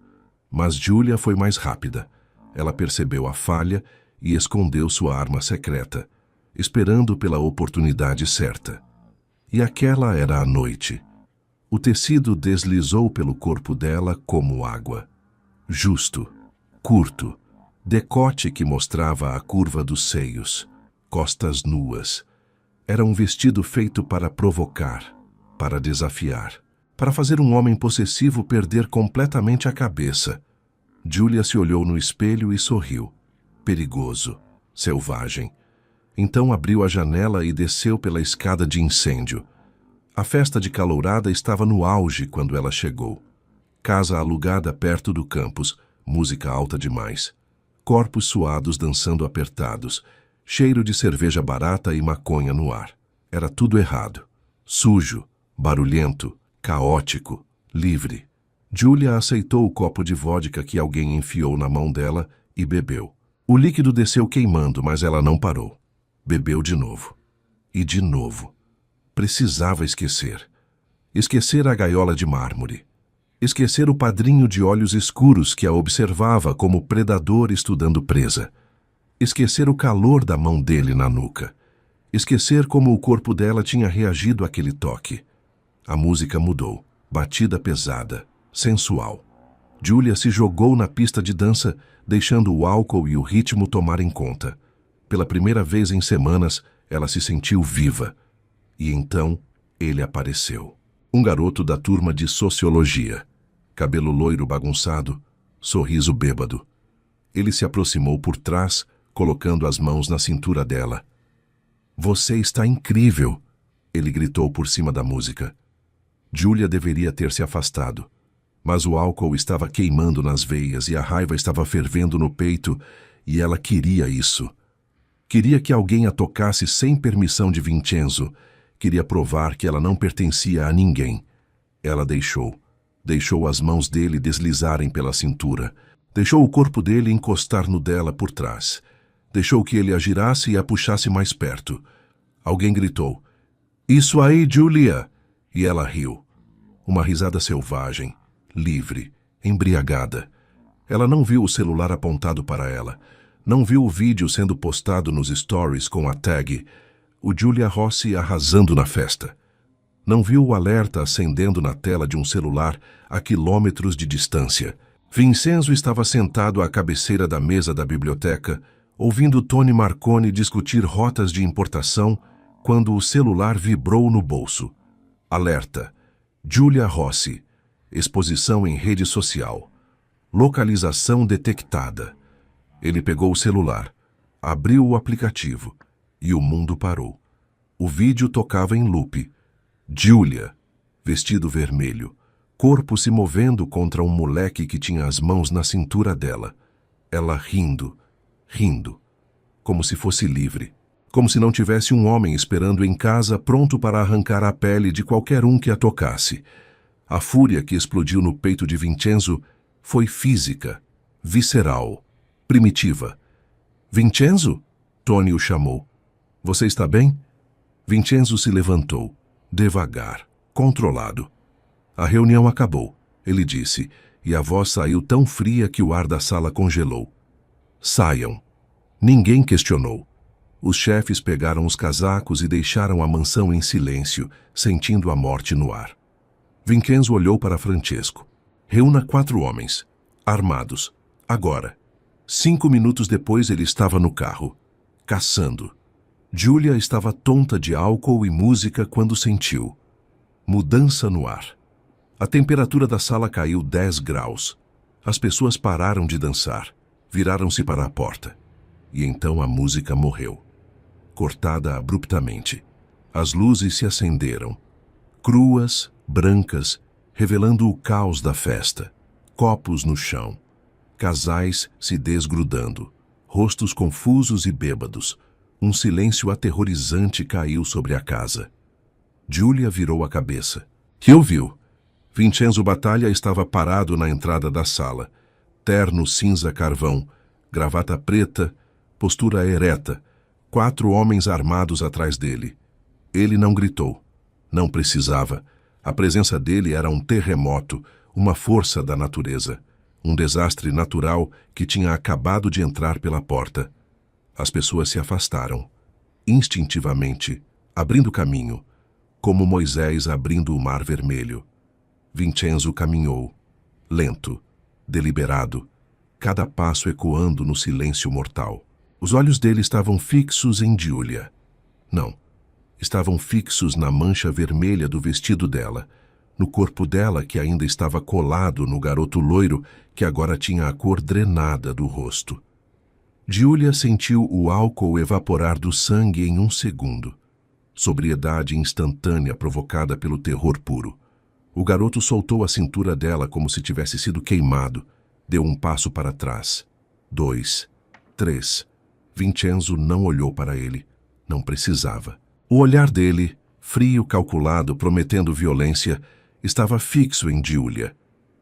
Mas Julia foi mais rápida. Ela percebeu a falha e escondeu sua arma secreta, esperando pela oportunidade certa. E aquela era a noite. O tecido deslizou pelo corpo dela como água. Justo, curto, decote que mostrava a curva dos seios, costas nuas. Era um vestido feito para provocar, para desafiar, para fazer um homem possessivo perder completamente a cabeça. Julia se olhou no espelho e sorriu. Perigoso, selvagem. Então abriu a janela e desceu pela escada de incêndio. A festa de calourada estava no auge quando ela chegou. Casa alugada perto do campus, música alta demais. Corpos suados dançando apertados, cheiro de cerveja barata e maconha no ar. Era tudo errado. Sujo, barulhento, caótico, livre. Julia aceitou o copo de vodka que alguém enfiou na mão dela e bebeu. O líquido desceu queimando, mas ela não parou. Bebeu de novo. E de novo. Precisava esquecer. Esquecer a gaiola de mármore. Esquecer o padrinho de olhos escuros que a observava como predador estudando presa. Esquecer o calor da mão dele na nuca. Esquecer como o corpo dela tinha reagido àquele toque. A música mudou. Batida pesada, sensual. Julia se jogou na pista de dança, deixando o álcool e o ritmo tomarem conta. Pela primeira vez em semanas, ela se sentiu viva. E então, ele apareceu. Um garoto da turma de sociologia. Cabelo loiro bagunçado, sorriso bêbado. Ele se aproximou por trás, colocando as mãos na cintura dela. Você está incrível, ele gritou por cima da música. Julia deveria ter se afastado, Mas o álcool estava queimando nas veias e a raiva estava fervendo no peito, e ela queria isso. Queria que alguém a tocasse sem permissão de Vincenzo. Queria provar que ela não pertencia a ninguém. Ela deixou as mãos dele deslizarem pela cintura. Deixou o corpo dele encostar no dela por trás. Deixou que ele a girasse e a puxasse mais perto. Alguém gritou: "Isso aí, Giulia!" E ela riu. Uma risada selvagem, livre, embriagada. Ela não viu o celular apontado para ela. Não viu o vídeo sendo postado nos stories com a tag "O Giulia Rossi arrasando na festa". Não viu o alerta acendendo na tela de um celular a quilômetros de distância. Vincenzo estava sentado à cabeceira da mesa da biblioteca, ouvindo Tony Marconi discutir rotas de importação, quando o celular vibrou no bolso. Alerta: Giulia Rossi. Exposição em rede social. Localização detectada. Ele pegou o celular, abriu o aplicativo e o mundo parou. O vídeo tocava em loop. Giulia, vestido vermelho, corpo se movendo contra um moleque que tinha as mãos na cintura dela. Ela rindo, como se fosse livre. Como se não tivesse um homem esperando em casa pronto para arrancar a pele de qualquer um que a tocasse. A fúria que explodiu no peito de Vincenzo foi física, visceral, primitiva. "Vincenzo?" Tony o chamou. "Você está bem?" Vincenzo se levantou, devagar, controlado. "A reunião acabou", ele disse, e a voz saiu tão fria que o ar da sala congelou. "Saiam." Ninguém questionou. Os chefes pegaram os casacos e deixaram a mansão em silêncio, sentindo a morte no ar. Vincenzo olhou para Francesco. "Reúna 4 homens, armados, agora." 5 minutos depois ele estava no carro, caçando. Giulia estava tonta de álcool e música quando sentiu. Mudança no ar. A temperatura da sala caiu 10 graus. As pessoas pararam de dançar, viraram-se para a porta. E então a música morreu. Cortada abruptamente. As luzes se acenderam. Cruas, brancas, revelando o caos da festa. Copos no chão. Casais se desgrudando. Rostos confusos e bêbados. Um silêncio aterrorizante caiu sobre a casa. Giulia virou a cabeça. Que ouviu? Vincenzo Battaglia estava parado na entrada da sala. Terno cinza carvão, gravata preta, postura ereta, 4 homens armados atrás dele. Ele não gritou. Não precisava. A presença dele era um terremoto, uma força da natureza. Um desastre natural que tinha acabado de entrar pela porta. As pessoas se afastaram, instintivamente, abrindo caminho, como Moisés abrindo o Mar Vermelho. Vincenzo caminhou, lento, deliberado, cada passo ecoando no silêncio mortal. Os olhos dele estavam fixos em Giulia. Não, estavam fixos na mancha vermelha do vestido dela, no corpo dela que ainda estava colado no garoto loiro que agora tinha a cor drenada do rosto. Giulia sentiu o álcool evaporar do sangue em 1 segundo. Sobriedade instantânea provocada pelo terror puro. O garoto soltou a cintura dela como se tivesse sido queimado. Deu um passo para trás. 2, 3. Vincenzo não olhou para ele. Não precisava. O olhar dele, frio, calculado, prometendo violência, estava fixo em Giulia.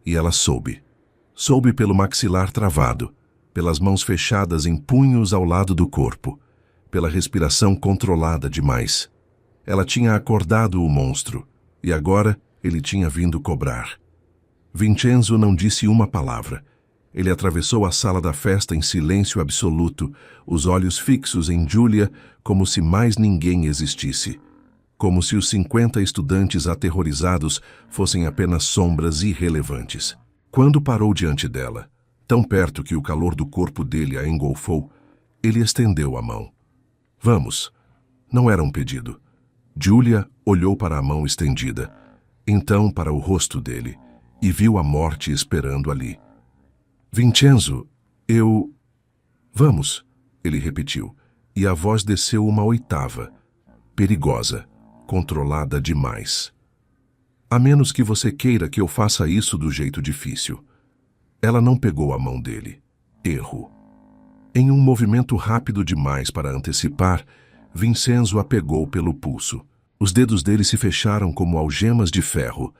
E ela soube. Soube pelo maxilar travado, pelas mãos fechadas em punhos ao lado do corpo, pela respiração controlada demais. Ela tinha acordado o monstro, e agora ele tinha vindo cobrar. Vincenzo não disse uma palavra. Ele atravessou a sala da festa em silêncio absoluto, os olhos fixos em Giulia como se mais ninguém existisse. Como se os 50 estudantes aterrorizados fossem apenas sombras irrelevantes. Quando parou diante dela, tão perto que o calor do corpo dele a engolfou, ele estendeu a mão. "Vamos." Não era um pedido. Giulia olhou para a mão estendida, então para o rosto dele, e viu a morte esperando ali. "Vincenzo, eu..." "Vamos," ele repetiu, e a voz desceu uma oitava, perigosa, controlada demais. A menos que você queira que eu faça isso do jeito difícil. Ela não pegou a mão dele. Erro. Em um movimento rápido demais para antecipar, Vincenzo a pegou pelo pulso. Os dedos dele se fecharam como algemas de ferro.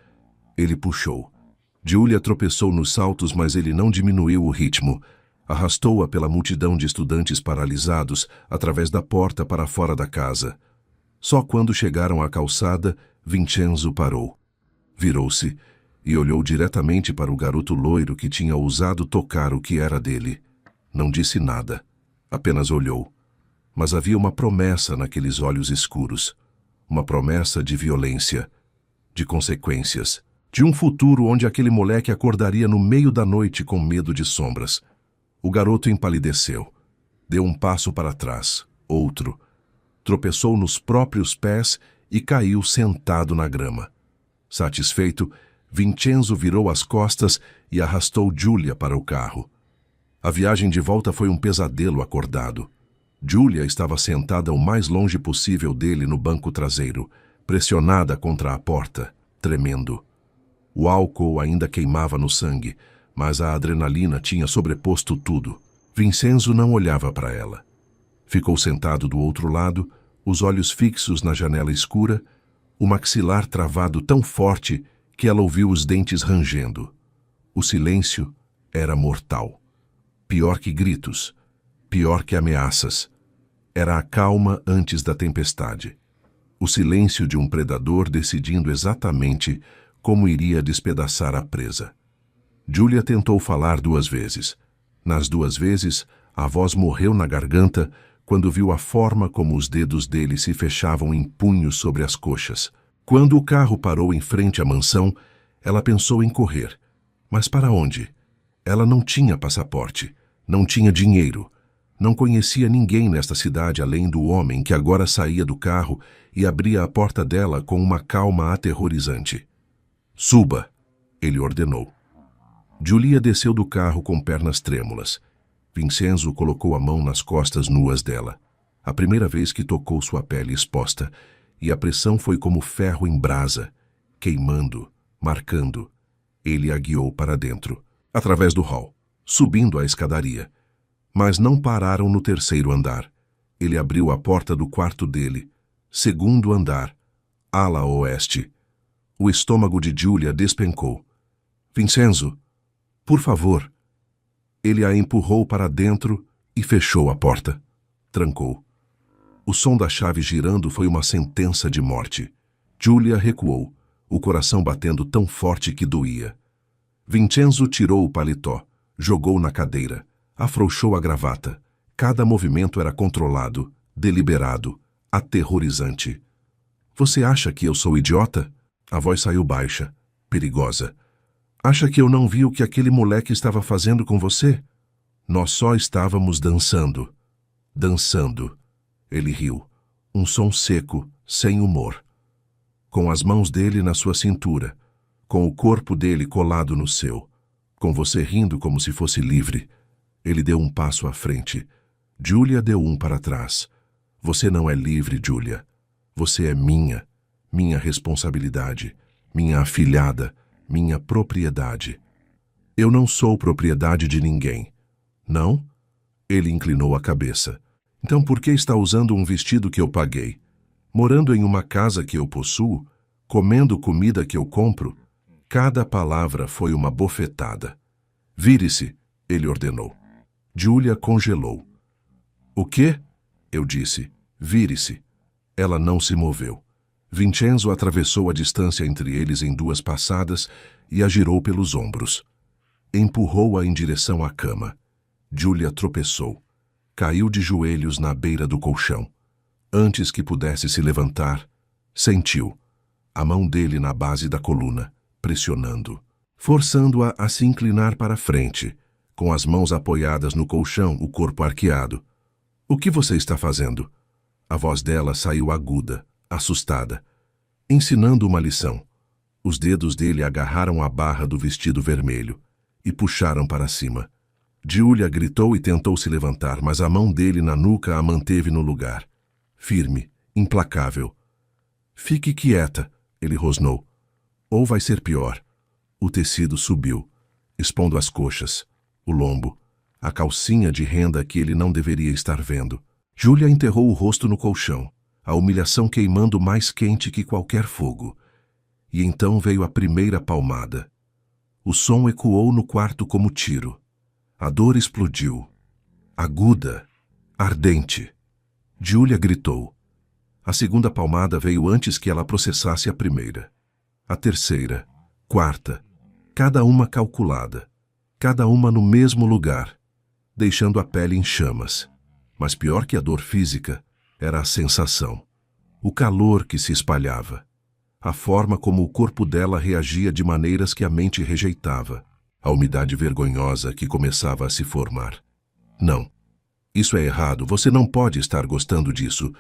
Ele puxou. Giulia tropeçou nos saltos, mas ele não diminuiu o ritmo. Arrastou-a pela multidão de estudantes paralisados, através da porta para fora da casa. Só quando chegaram à calçada, Vincenzo parou. Virou-se e olhou diretamente para o garoto loiro que tinha ousado tocar o que era dele. Não disse nada, apenas olhou. Mas havia uma promessa naqueles olhos escuros. Uma promessa de violência, de consequências, de um futuro onde aquele moleque acordaria no meio da noite com medo de sombras. O garoto empalideceu. Deu um passo para trás, outro. Tropeçou nos próprios pés e caiu sentado na grama. Satisfeito, Vincenzo virou as costas e arrastou Giulia para o carro. A viagem de volta foi um pesadelo acordado. Giulia estava sentada o mais longe possível dele no banco traseiro, pressionada contra a porta, tremendo. O álcool ainda queimava no sangue, mas a adrenalina tinha sobreposto tudo. Vincenzo não olhava para ela. Ficou sentado do outro lado, os olhos fixos na janela escura, o maxilar travado tão forte que ela ouviu os dentes rangendo. O silêncio era mortal. Pior que gritos, pior que ameaças. Era a calma antes da tempestade. O silêncio de um predador decidindo exatamente como iria despedaçar a presa. Giulia tentou falar 2 vezes. Nas 2 vezes, a voz morreu na garganta quando viu a forma como os dedos dele se fechavam em punhos sobre as coxas. Quando o carro parou em frente à mansão, ela pensou em correr. Mas para onde? Ela não tinha passaporte, não tinha dinheiro. Não conhecia ninguém nesta cidade além do homem que agora saía do carro e abria a porta dela com uma calma aterrorizante. Suba, ele ordenou. Giulia desceu do carro com pernas trêmulas. Vincenzo colocou a mão nas costas nuas dela, a primeira vez que tocou sua pele exposta, e a pressão foi como ferro em brasa, queimando, marcando. Ele a guiou para dentro, através do hall, subindo a escadaria. Mas não pararam no 3º andar. Ele abriu a porta do quarto dele. 2º andar, ala oeste. O estômago de Giulia despencou. Vincenzo, por favor. Ele a empurrou para dentro e fechou a porta. Trancou. O som da chave girando foi uma sentença de morte. Giulia recuou, o coração batendo tão forte que doía. Vincenzo tirou o paletó, jogou na cadeira, afrouxou a gravata. Cada movimento era controlado, deliberado, aterrorizante. Você acha que eu sou idiota? A voz saiu baixa, perigosa. Acha que eu não vi o que aquele moleque estava fazendo com você? Nós só estávamos dançando. Dançando. Ele riu. Um som seco, sem humor. Com as mãos dele na sua cintura, com o corpo dele colado no seu, com você rindo como se fosse livre. Ele deu um passo à frente. Giulia deu um para trás. Você não é livre, Giulia. Você é minha responsabilidade, minha afilhada, minha propriedade. Eu não sou propriedade de ninguém. Não? Ele inclinou a cabeça. Então por que está usando um vestido que eu paguei? Morando em uma casa que eu possuo? Comendo comida que eu compro? Cada palavra foi uma bofetada. Vire-se, ele ordenou. Giulia congelou. O quê? Eu disse. Vire-se. Ela não se moveu. Vincenzo atravessou a distância entre eles em 2 passadas e a girou pelos ombros. Empurrou-a em direção à cama. Giulia tropeçou. Caiu de joelhos na beira do colchão. Antes que pudesse se levantar, sentiu a mão dele na base da coluna, pressionando, forçando-a a se inclinar para frente, com as mãos apoiadas no colchão, o corpo arqueado. O que você está fazendo? A voz dela saiu aguda, assustada, ensinando uma lição. Os dedos dele agarraram a barra do vestido vermelho e puxaram para cima. Giulia gritou e tentou se levantar, mas a mão dele na nuca a manteve no lugar. Firme, implacável. Fique quieta, ele rosnou. Ou vai ser pior. O tecido subiu, expondo as coxas, o lombo, a calcinha de renda que ele não deveria estar vendo. Júlia enterrou o rosto no colchão, a humilhação queimando mais quente que qualquer fogo. E então veio a primeira palmada. O som ecoou no quarto como tiro. A dor explodiu. Aguda, ardente. Júlia gritou. A segunda palmada veio antes que ela processasse a primeira. A terceira, quarta, cada uma calculada, cada uma no mesmo lugar, deixando a pele em chamas. Mas pior que a dor física era a sensação. O calor que se espalhava. A forma como o corpo dela reagia de maneiras que a mente rejeitava. A umidade vergonhosa que começava a se formar. Não, isso é errado, você não pode estar gostando disso.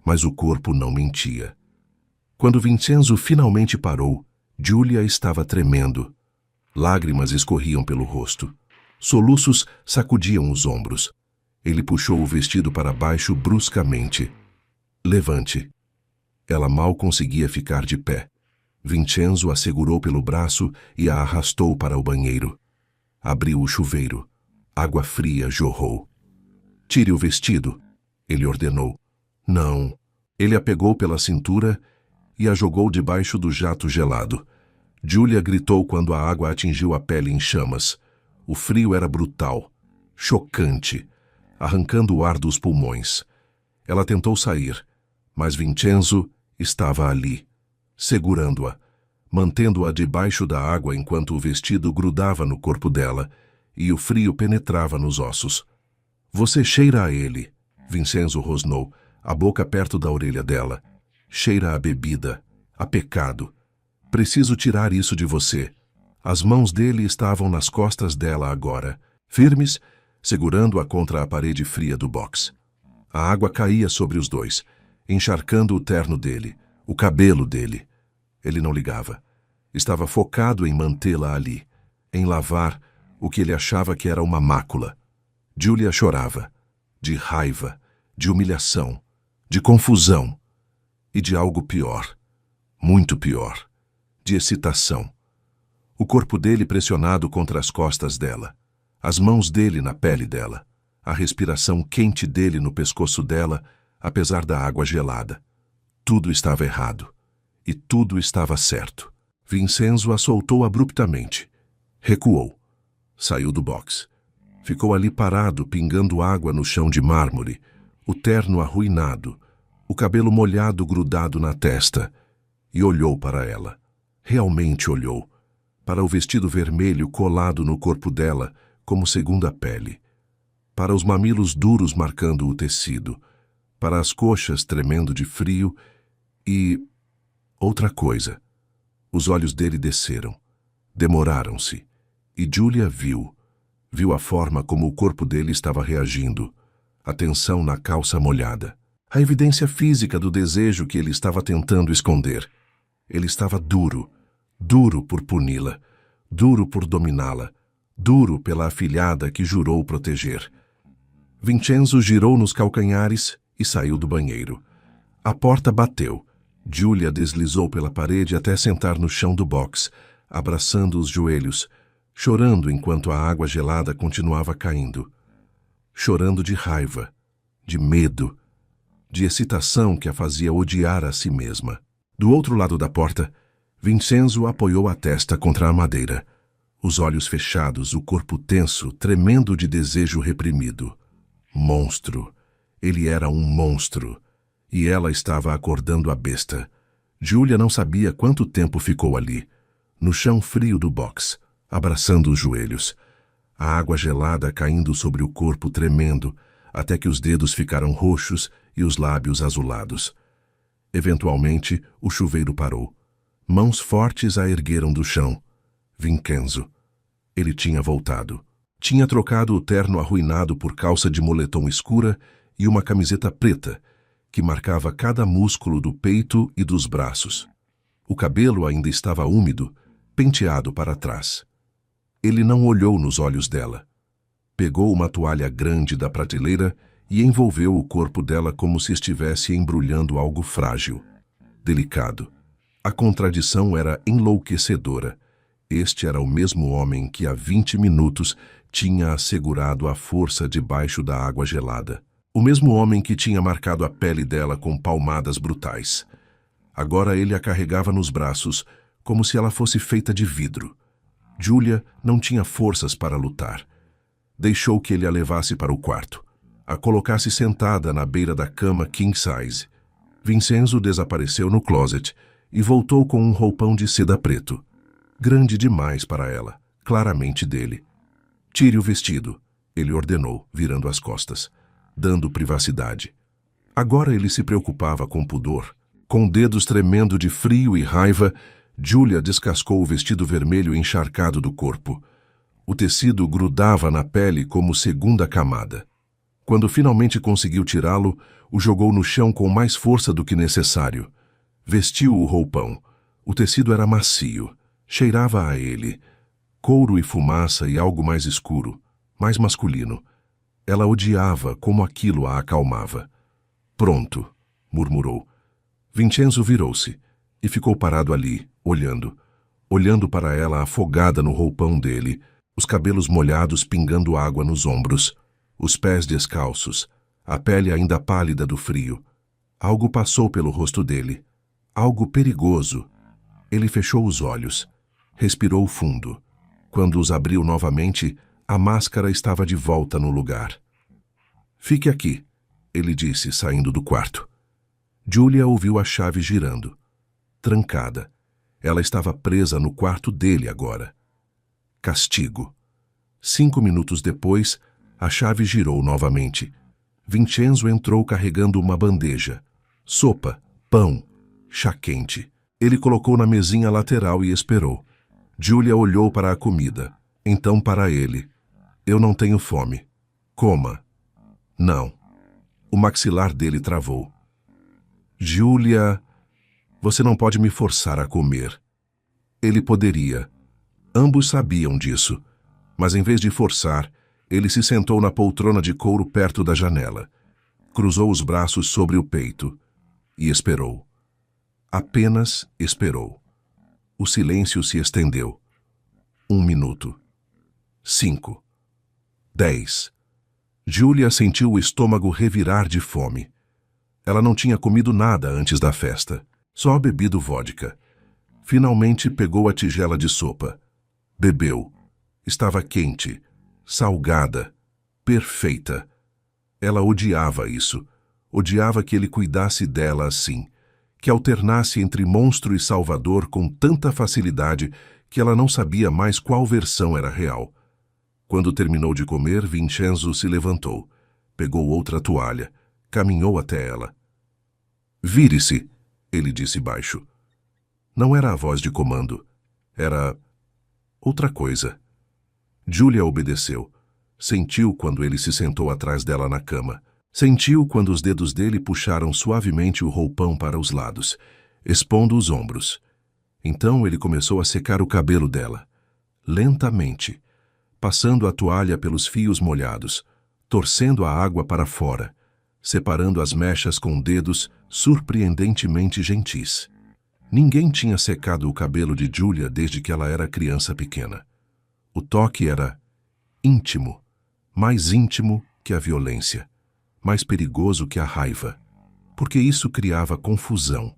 Mas o corpo não mentia. Quando Vincenzo finalmente parou, Júlia estava tremendo. Lágrimas escorriam pelo rosto. Soluços sacudiam os ombros. Ele puxou o vestido para baixo bruscamente. Levante. Ela mal conseguia ficar de pé. Vincenzo a segurou pelo braço e a arrastou para o banheiro. Abriu o chuveiro. Água fria jorrou. Tire o vestido, ele ordenou. Não. Ele a pegou pela cintura e a jogou debaixo do jato gelado. Júlia gritou quando a água atingiu a pele em chamas. O frio era brutal, chocante, arrancando o ar dos pulmões. Ela tentou sair, mas Vincenzo estava ali, segurando-a, mantendo-a debaixo da água enquanto o vestido grudava no corpo dela e o frio penetrava nos ossos. Você cheira a ele, Vincenzo rosnou, a boca perto da orelha dela. Cheira a bebida, a pecado. Preciso tirar isso de você. As mãos dele estavam nas costas dela agora, firmes, segurando-a contra a parede fria do box. A água caía sobre os dois, encharcando o terno dele, o cabelo dele. Ele não ligava. Estava focado em mantê-la ali, em lavar o que ele achava que era uma mácula. Júlia chorava, de raiva, de humilhação, de confusão e de algo pior, muito pior, de excitação. O corpo dele pressionado contra as costas dela, as mãos dele na pele dela, a respiração quente dele no pescoço dela, apesar da água gelada. Tudo estava errado e tudo estava certo. Vincenzo a soltou abruptamente. Recuou. Saiu do box. Ficou ali parado, pingando água no chão de mármore, o terno arruinado, o cabelo molhado grudado na testa, e olhou para ela. Realmente olhou. Para o vestido vermelho colado no corpo dela, como segunda pele. Para os mamilos duros marcando o tecido. Para as coxas tremendo de frio e... outra coisa. Os olhos dele desceram. Demoraram-se. E Júlia viu. Viu a forma como o corpo dele estava reagindo. A tensão na calça molhada. A evidência física do desejo que ele estava tentando esconder. Ele estava duro. Duro por puni-la. Duro por dominá-la. Duro pela afilhada que jurou proteger. Vincenzo girou nos calcanhares e saiu do banheiro. A porta bateu. Júlia deslizou pela parede até sentar no chão do box, abraçando os joelhos, chorando enquanto a água gelada continuava caindo. Chorando de raiva, de medo, de excitação que a fazia odiar a si mesma. Do outro lado da porta, Vincenzo apoiou a testa contra a madeira, os olhos fechados, o corpo tenso, tremendo de desejo reprimido. Monstro. Ele era um monstro. E ela estava acordando a besta. Júlia não sabia quanto tempo ficou ali, no chão frio do box, abraçando os joelhos. A água gelada caindo sobre o corpo tremendo, até que os dedos ficaram roxos e os lábios azulados. Eventualmente, o chuveiro parou. Mãos fortes a ergueram do chão. Vincenzo. Ele tinha voltado. Tinha trocado o terno arruinado por calça de moletom escura e uma camiseta preta, que marcava cada músculo do peito e dos braços. O cabelo ainda estava úmido, penteado para trás. Ele não olhou nos olhos dela. Pegou uma toalha grande da prateleira e envolveu o corpo dela como se estivesse embrulhando algo frágil, delicado, A contradição era enlouquecedora. Este era o mesmo homem que há 20 minutos tinha assegurado a força debaixo da água gelada. O mesmo homem que tinha marcado a pele dela com palmadas brutais. Agora ele a carregava nos braços, como se ela fosse feita de vidro. Julia não tinha forças para lutar. Deixou que ele a levasse para o quarto, a colocasse sentada na beira da cama king size. Vincenzo desapareceu no closet e voltou com um roupão de seda preto. Grande demais para ela, claramente dele. Tire o vestido, ele ordenou, virando as costas, dando privacidade. Agora ele se preocupava com pudor. Com dedos tremendo de frio e raiva, Julia descascou o vestido vermelho encharcado do corpo. O tecido grudava na pele como segunda camada. Quando finalmente conseguiu tirá-lo, o jogou no chão com mais força do que necessário. Vestiu o roupão. O tecido era macio. Cheirava a ele. Couro e fumaça e algo mais escuro, mais masculino. Ela odiava como aquilo a acalmava. Pronto, murmurou. Vincenzo virou-se e ficou parado ali, olhando para ela afogada no roupão dele, os cabelos molhados pingando água nos ombros, os pés descalços, a pele ainda pálida do frio. Algo passou pelo rosto dele, algo perigoso. Ele fechou os olhos, respirou fundo. Quando os abriu novamente, a máscara estava de volta no lugar. Fique aqui, ele disse, saindo do quarto. Julia ouviu a chave girando. Trancada. Ela estava presa no quarto dele agora. Castigo. 5 minutos depois, a chave girou novamente. Vincenzo entrou carregando uma bandeja. Sopa, pão, chá quente. Ele colocou na mesinha lateral e esperou. Julia olhou para a comida. Então para ele. Eu não tenho fome. Coma. Não. O maxilar dele travou. Julia, você não pode me forçar a comer. Ele poderia. Ambos sabiam disso. Mas em vez de forçar, ele se sentou na poltrona de couro perto da janela. Cruzou os braços sobre o peito e esperou. Apenas esperou. O silêncio se estendeu. 1 minuto. 5. 10. Julia sentiu o estômago revirar de fome. Ela não tinha comido nada antes da festa, só bebido vodka. Finalmente pegou a tigela de sopa. Bebeu. Estava quente, salgada, perfeita. Ela odiava isso. Odiava que ele cuidasse dela assim, que alternasse entre monstro e salvador com tanta facilidade que ela não sabia mais qual versão era real. Quando terminou de comer, Vincenzo se levantou, pegou outra toalha, caminhou até ela. Vire-se, ele disse baixo. Não era a voz de comando, era outra coisa. Julia obedeceu. Sentiu quando ele se sentou atrás dela na cama. Sentiu quando os dedos dele puxaram suavemente o roupão para os lados, expondo os ombros. Então ele começou a secar o cabelo dela, lentamente, passando a toalha pelos fios molhados, torcendo a água para fora, separando as mechas com dedos surpreendentemente gentis. Ninguém tinha secado o cabelo de Julia desde que ela era criança pequena. O toque era íntimo, mais íntimo que a violência, mais perigoso que a raiva, porque isso criava confusão,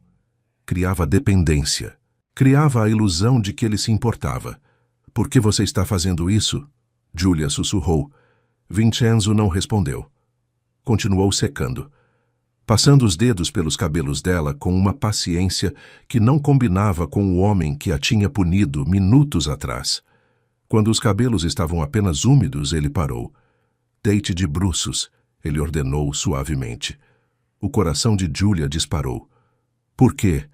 criava dependência, criava a ilusão de que ele se importava. Por que você está fazendo isso? Julia sussurrou. Vincenzo não respondeu. Continuou secando, passando os dedos pelos cabelos dela com uma paciência que não combinava com o homem que a tinha punido minutos atrás. Quando os cabelos estavam apenas úmidos, ele parou. Deite de bruços, ele ordenou suavemente. O coração de Julia disparou. Por quê?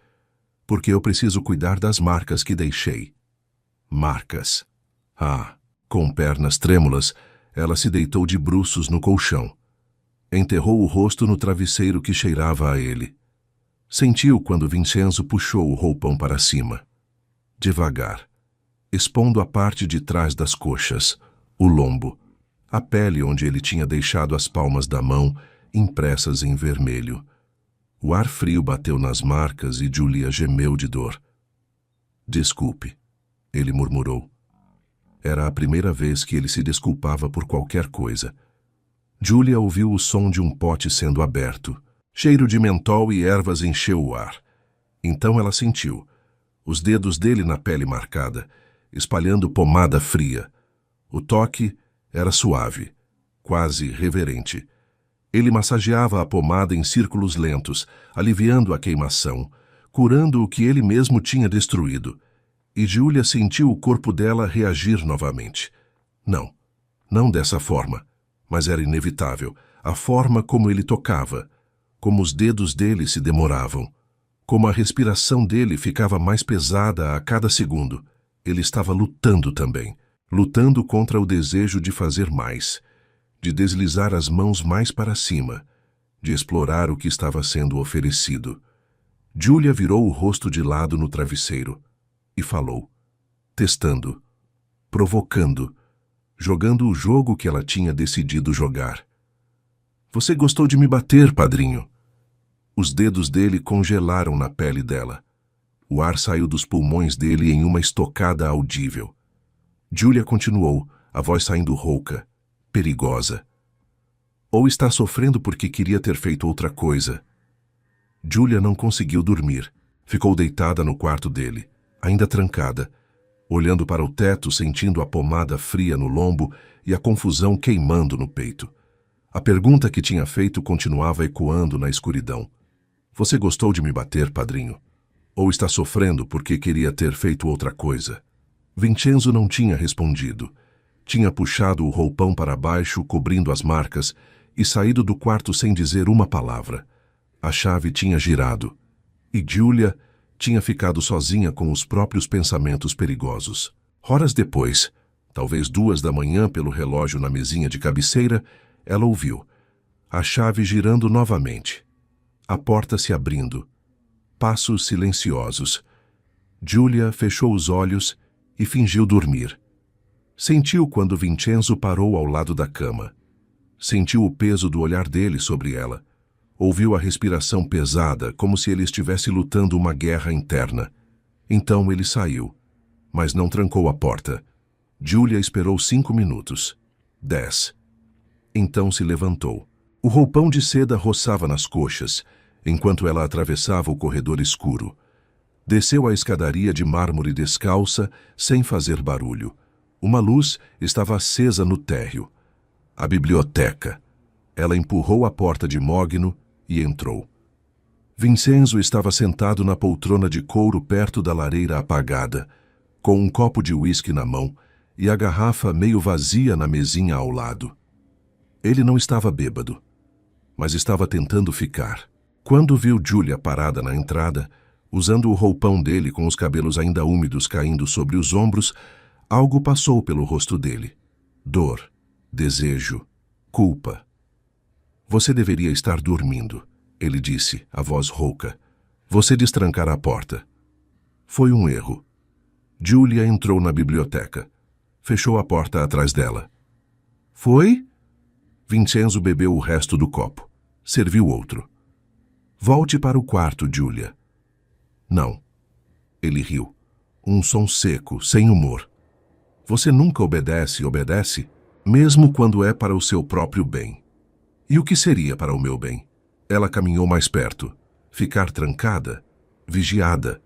Porque eu preciso cuidar das marcas que deixei. Marcas. Ah, com pernas trêmulas, ela se deitou de bruços no colchão. Enterrou o rosto no travesseiro que cheirava a ele. Sentiu quando Vincenzo puxou o roupão para cima. Devagar, expondo a parte de trás das coxas, o lombo, a pele onde ele tinha deixado as palmas da mão impressas em vermelho. O ar frio bateu nas marcas e Julia gemeu de dor. Desculpe, ele murmurou. Era a primeira vez que ele se desculpava por qualquer coisa. Julia ouviu o som de um pote sendo aberto. Cheiro de mentol e ervas encheu o ar. Então ela sentiu os dedos dele na pele marcada, espalhando pomada fria. O toque era suave, quase reverente. Ele massageava a pomada em círculos lentos, aliviando a queimação, curando o que ele mesmo tinha destruído. E Julia sentiu o corpo dela reagir novamente. Não dessa forma, mas era inevitável, a forma como ele tocava, como os dedos dele se demoravam, como a respiração dele ficava mais pesada a cada segundo. Ele estava lutando também, lutando contra o desejo de fazer mais, de deslizar as mãos mais para cima, de explorar o que estava sendo oferecido. Julia virou o rosto de lado no travesseiro e falou, testando, provocando, jogando o jogo que ela tinha decidido jogar. Você gostou de me bater, padrinho? Os dedos dele congelaram na pele dela. O ar saiu dos pulmões dele em uma estocada audível. Julia continuou, a voz saindo rouca, perigosa. Ou está sofrendo porque queria ter feito outra coisa. Julia não conseguiu dormir. Ficou deitada no quarto dele, ainda trancada, olhando para o teto, sentindo a pomada fria no lombo e a confusão queimando no peito. A pergunta que tinha feito continuava ecoando na escuridão. Você gostou de me bater, padrinho? Ou está sofrendo porque queria ter feito outra coisa? Vincenzo não tinha respondido. Tinha puxado o roupão para baixo, cobrindo as marcas, e saído do quarto sem dizer uma palavra. A chave tinha girado, e Julia tinha ficado sozinha com os próprios pensamentos perigosos. Horas depois, talvez 2 da manhã pelo relógio na mesinha de cabeceira, ela ouviu a chave girando novamente, a porta se abrindo, passos silenciosos. Julia fechou os olhos e fingiu dormir. Sentiu quando Vincenzo parou ao lado da cama. Sentiu o peso do olhar dele sobre ela. Ouviu a respiração pesada, como se ele estivesse lutando uma guerra interna. Então ele saiu, mas não trancou a porta. Julia esperou 5 minutos. 10. Então se levantou. O roupão de seda roçava nas coxas, enquanto ela atravessava o corredor escuro. Desceu a escadaria de mármore descalça, sem fazer barulho. Uma luz estava acesa no térreo. A biblioteca. Ela empurrou a porta de mogno e entrou. Vincenzo estava sentado na poltrona de couro perto da lareira apagada, com um copo de uísque na mão e a garrafa meio vazia na mesinha ao lado. Ele não estava bêbado, mas estava tentando ficar. Quando viu Julia parada na entrada, usando o roupão dele com os cabelos ainda úmidos caindo sobre os ombros, algo passou pelo rosto dele. Dor, desejo, culpa. Você deveria estar dormindo, ele disse, a voz rouca. Você destrancará a porta. Foi um erro. Julia entrou na biblioteca. Fechou a porta atrás dela. Foi? Vincenzo bebeu o resto do copo. Serviu outro. Volte para o quarto, Julia. Não. Ele riu. Um som seco, sem humor. Você nunca obedece, mesmo quando é para o seu próprio bem. E o que seria para o meu bem? Ela caminhou mais perto. Ficar trancada, vigiada,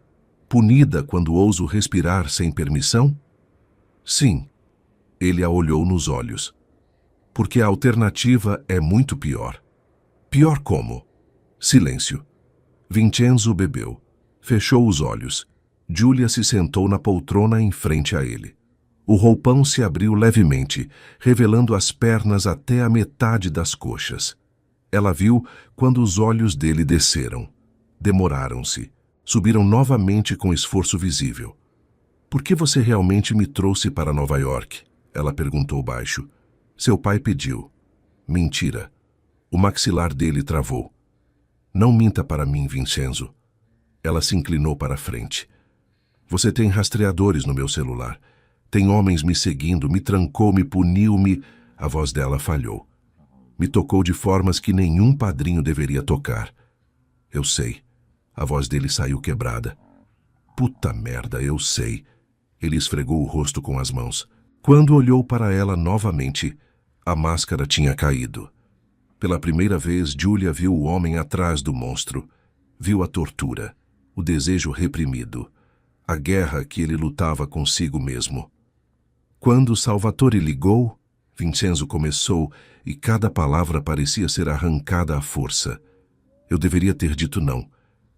punida quando ouso respirar sem permissão? Sim. Ele a olhou nos olhos. Porque a alternativa é muito pior. Pior como? Silêncio. Vincenzo bebeu. Fechou os olhos. Julia se sentou na poltrona em frente a ele. O roupão se abriu levemente, revelando as pernas até a metade das coxas. Ela viu quando os olhos dele desceram. Demoraram-se. Subiram novamente com esforço visível. Por que você realmente me trouxe para Nova York? Ela perguntou baixo. Seu pai pediu. Mentira. O maxilar dele travou. Não minta para mim, Vincenzo. Ela se inclinou para a frente. Você tem rastreadores no meu celular. Tem homens me seguindo, me trancou, me puniu, me... A voz dela falhou. Me tocou de formas que nenhum padrinho deveria tocar. Eu sei. A voz dele saiu quebrada. Puta merda, eu sei. Ele esfregou o rosto com as mãos. Quando olhou para ela novamente, a máscara tinha caído. Pela primeira vez, Julia viu o homem atrás do monstro. Viu a tortura, o desejo reprimido, a guerra que ele lutava consigo mesmo. Quando Salvatore ligou, Vincenzo começou e cada palavra parecia ser arrancada à força. Eu deveria ter dito não.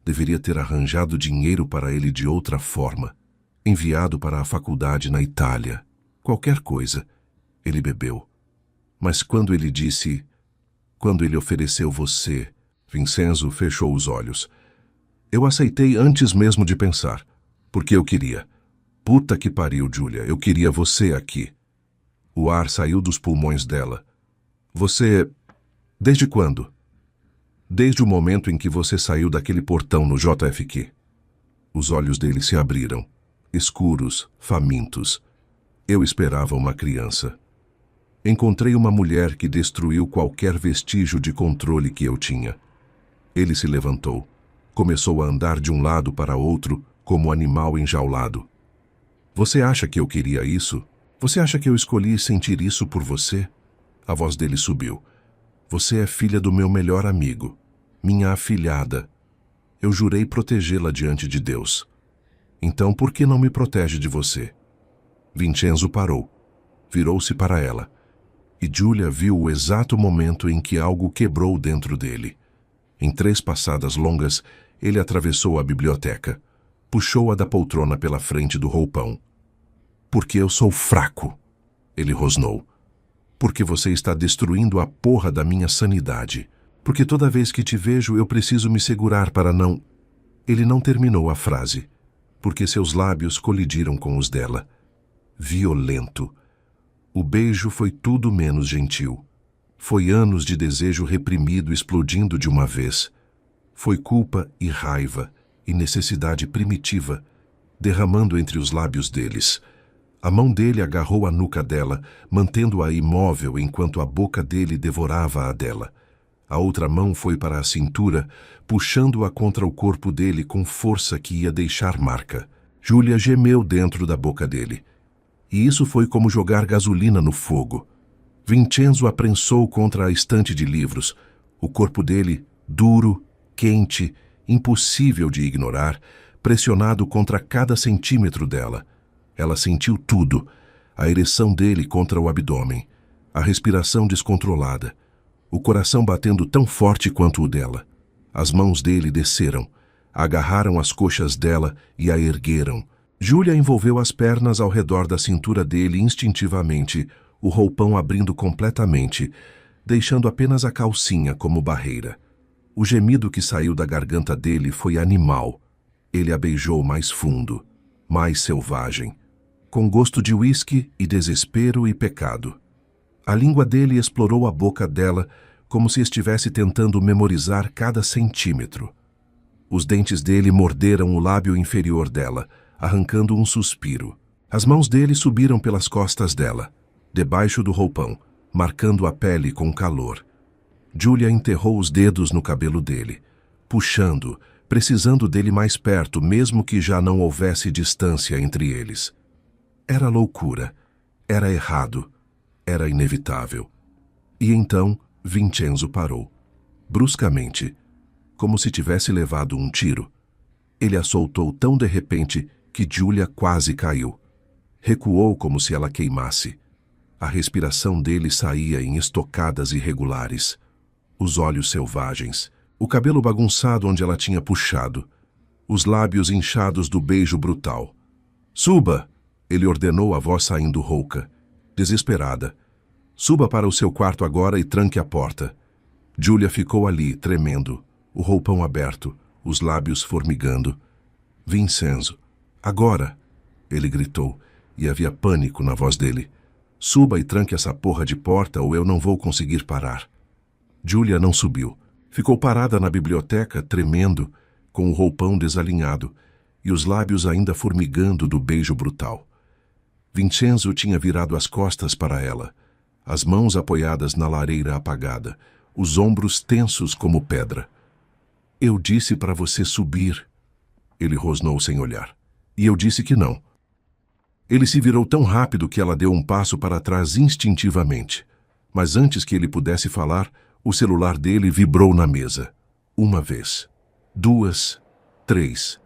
Deveria ter arranjado dinheiro para ele de outra forma. Enviado para a faculdade na Itália. Qualquer coisa. Ele bebeu. Mas quando ele disse... Quando ele ofereceu você... Vincenzo fechou os olhos. Eu aceitei antes mesmo de pensar. Porque eu queria. Puta que pariu, Julia. Eu queria você aqui. O ar saiu dos pulmões dela. Você... Desde quando? Desde o momento em que você saiu daquele portão no JFQ. Os olhos dele se abriram. Escuros, famintos. Eu esperava uma criança. Encontrei uma mulher que destruiu qualquer vestígio de controle que eu tinha. Ele se levantou. Começou a andar de um lado para outro, como um animal enjaulado. Você acha que eu queria isso? Você acha que eu escolhi sentir isso por você? A voz dele subiu. Você é filha do meu melhor amigo. Minha afilhada. Eu jurei protegê-la diante de Deus. Então, por que não me protege de você? Vincenzo parou. Virou-se para ela. E Julia viu o exato momento em que algo quebrou dentro dele. Em 3 passadas longas, ele atravessou a biblioteca. Puxou-a da poltrona pela frente do roupão. Porque eu sou fraco, ele rosnou. Porque você está destruindo a porra da minha sanidade. Porque toda vez que te vejo, eu preciso me segurar para não... Ele não terminou a frase. Porque seus lábios colidiram com os dela. Violento. O beijo foi tudo menos gentil. Foi anos de desejo reprimido explodindo de uma vez. Foi culpa e raiva e necessidade primitiva, derramando entre os lábios deles. A mão dele agarrou a nuca dela, mantendo-a imóvel enquanto a boca dele devorava a dela. A outra mão foi para a cintura, puxando-a contra o corpo dele com força que ia deixar marca. Julia gemeu dentro da boca dele. E isso foi como jogar gasolina no fogo. Vincenzo a prensou contra a estante de livros. O corpo dele, duro, quente, impossível de ignorar, pressionado contra cada centímetro dela. Ela sentiu tudo. A ereção dele contra o abdômen. A respiração descontrolada. O coração batendo tão forte quanto o dela. As mãos dele desceram. Agarraram as coxas dela e a ergueram. Julia envolveu as pernas ao redor da cintura dele instintivamente, o roupão abrindo completamente, deixando apenas a calcinha como barreira. O gemido que saiu da garganta dele foi animal. Ele a beijou mais fundo, mais selvagem, com gosto de uísque e desespero e pecado. A língua dele explorou a boca dela como se estivesse tentando memorizar cada centímetro. Os dentes dele morderam o lábio inferior dela, arrancando um suspiro. As mãos dele subiram pelas costas dela, debaixo do roupão, marcando a pele com calor. Julia enterrou os dedos no cabelo dele, puxando, precisando dele mais perto, mesmo que já não houvesse distância entre eles. Era loucura, era errado, era inevitável. E então Vincenzo parou, bruscamente, como se tivesse levado um tiro. Ele a soltou tão de repente que Julia quase caiu. Recuou como se ela queimasse. A respiração dele saía em estocadas irregulares. Os olhos selvagens, o cabelo bagunçado onde ela tinha puxado, os lábios inchados do beijo brutal. Suba! Ele ordenou, a voz saindo rouca, desesperada. Suba para o seu quarto agora e tranque a porta. Julia ficou ali, tremendo, o roupão aberto, os lábios formigando. Vincenzo, agora! Ele gritou, e havia pânico na voz dele. Suba e tranque essa porra de porta ou eu não vou conseguir parar. Julia não subiu. Ficou parada na biblioteca, tremendo, com o roupão desalinhado e os lábios ainda formigando do beijo brutal. Vincenzo tinha virado as costas para ela, as mãos apoiadas na lareira apagada, os ombros tensos como pedra. Eu disse para você subir. Ele rosnou sem olhar. E eu disse que não. Ele se virou tão rápido que ela deu um passo para trás instintivamente. Mas antes que ele pudesse falar, o celular dele vibrou na mesa. Uma vez. 2, 3.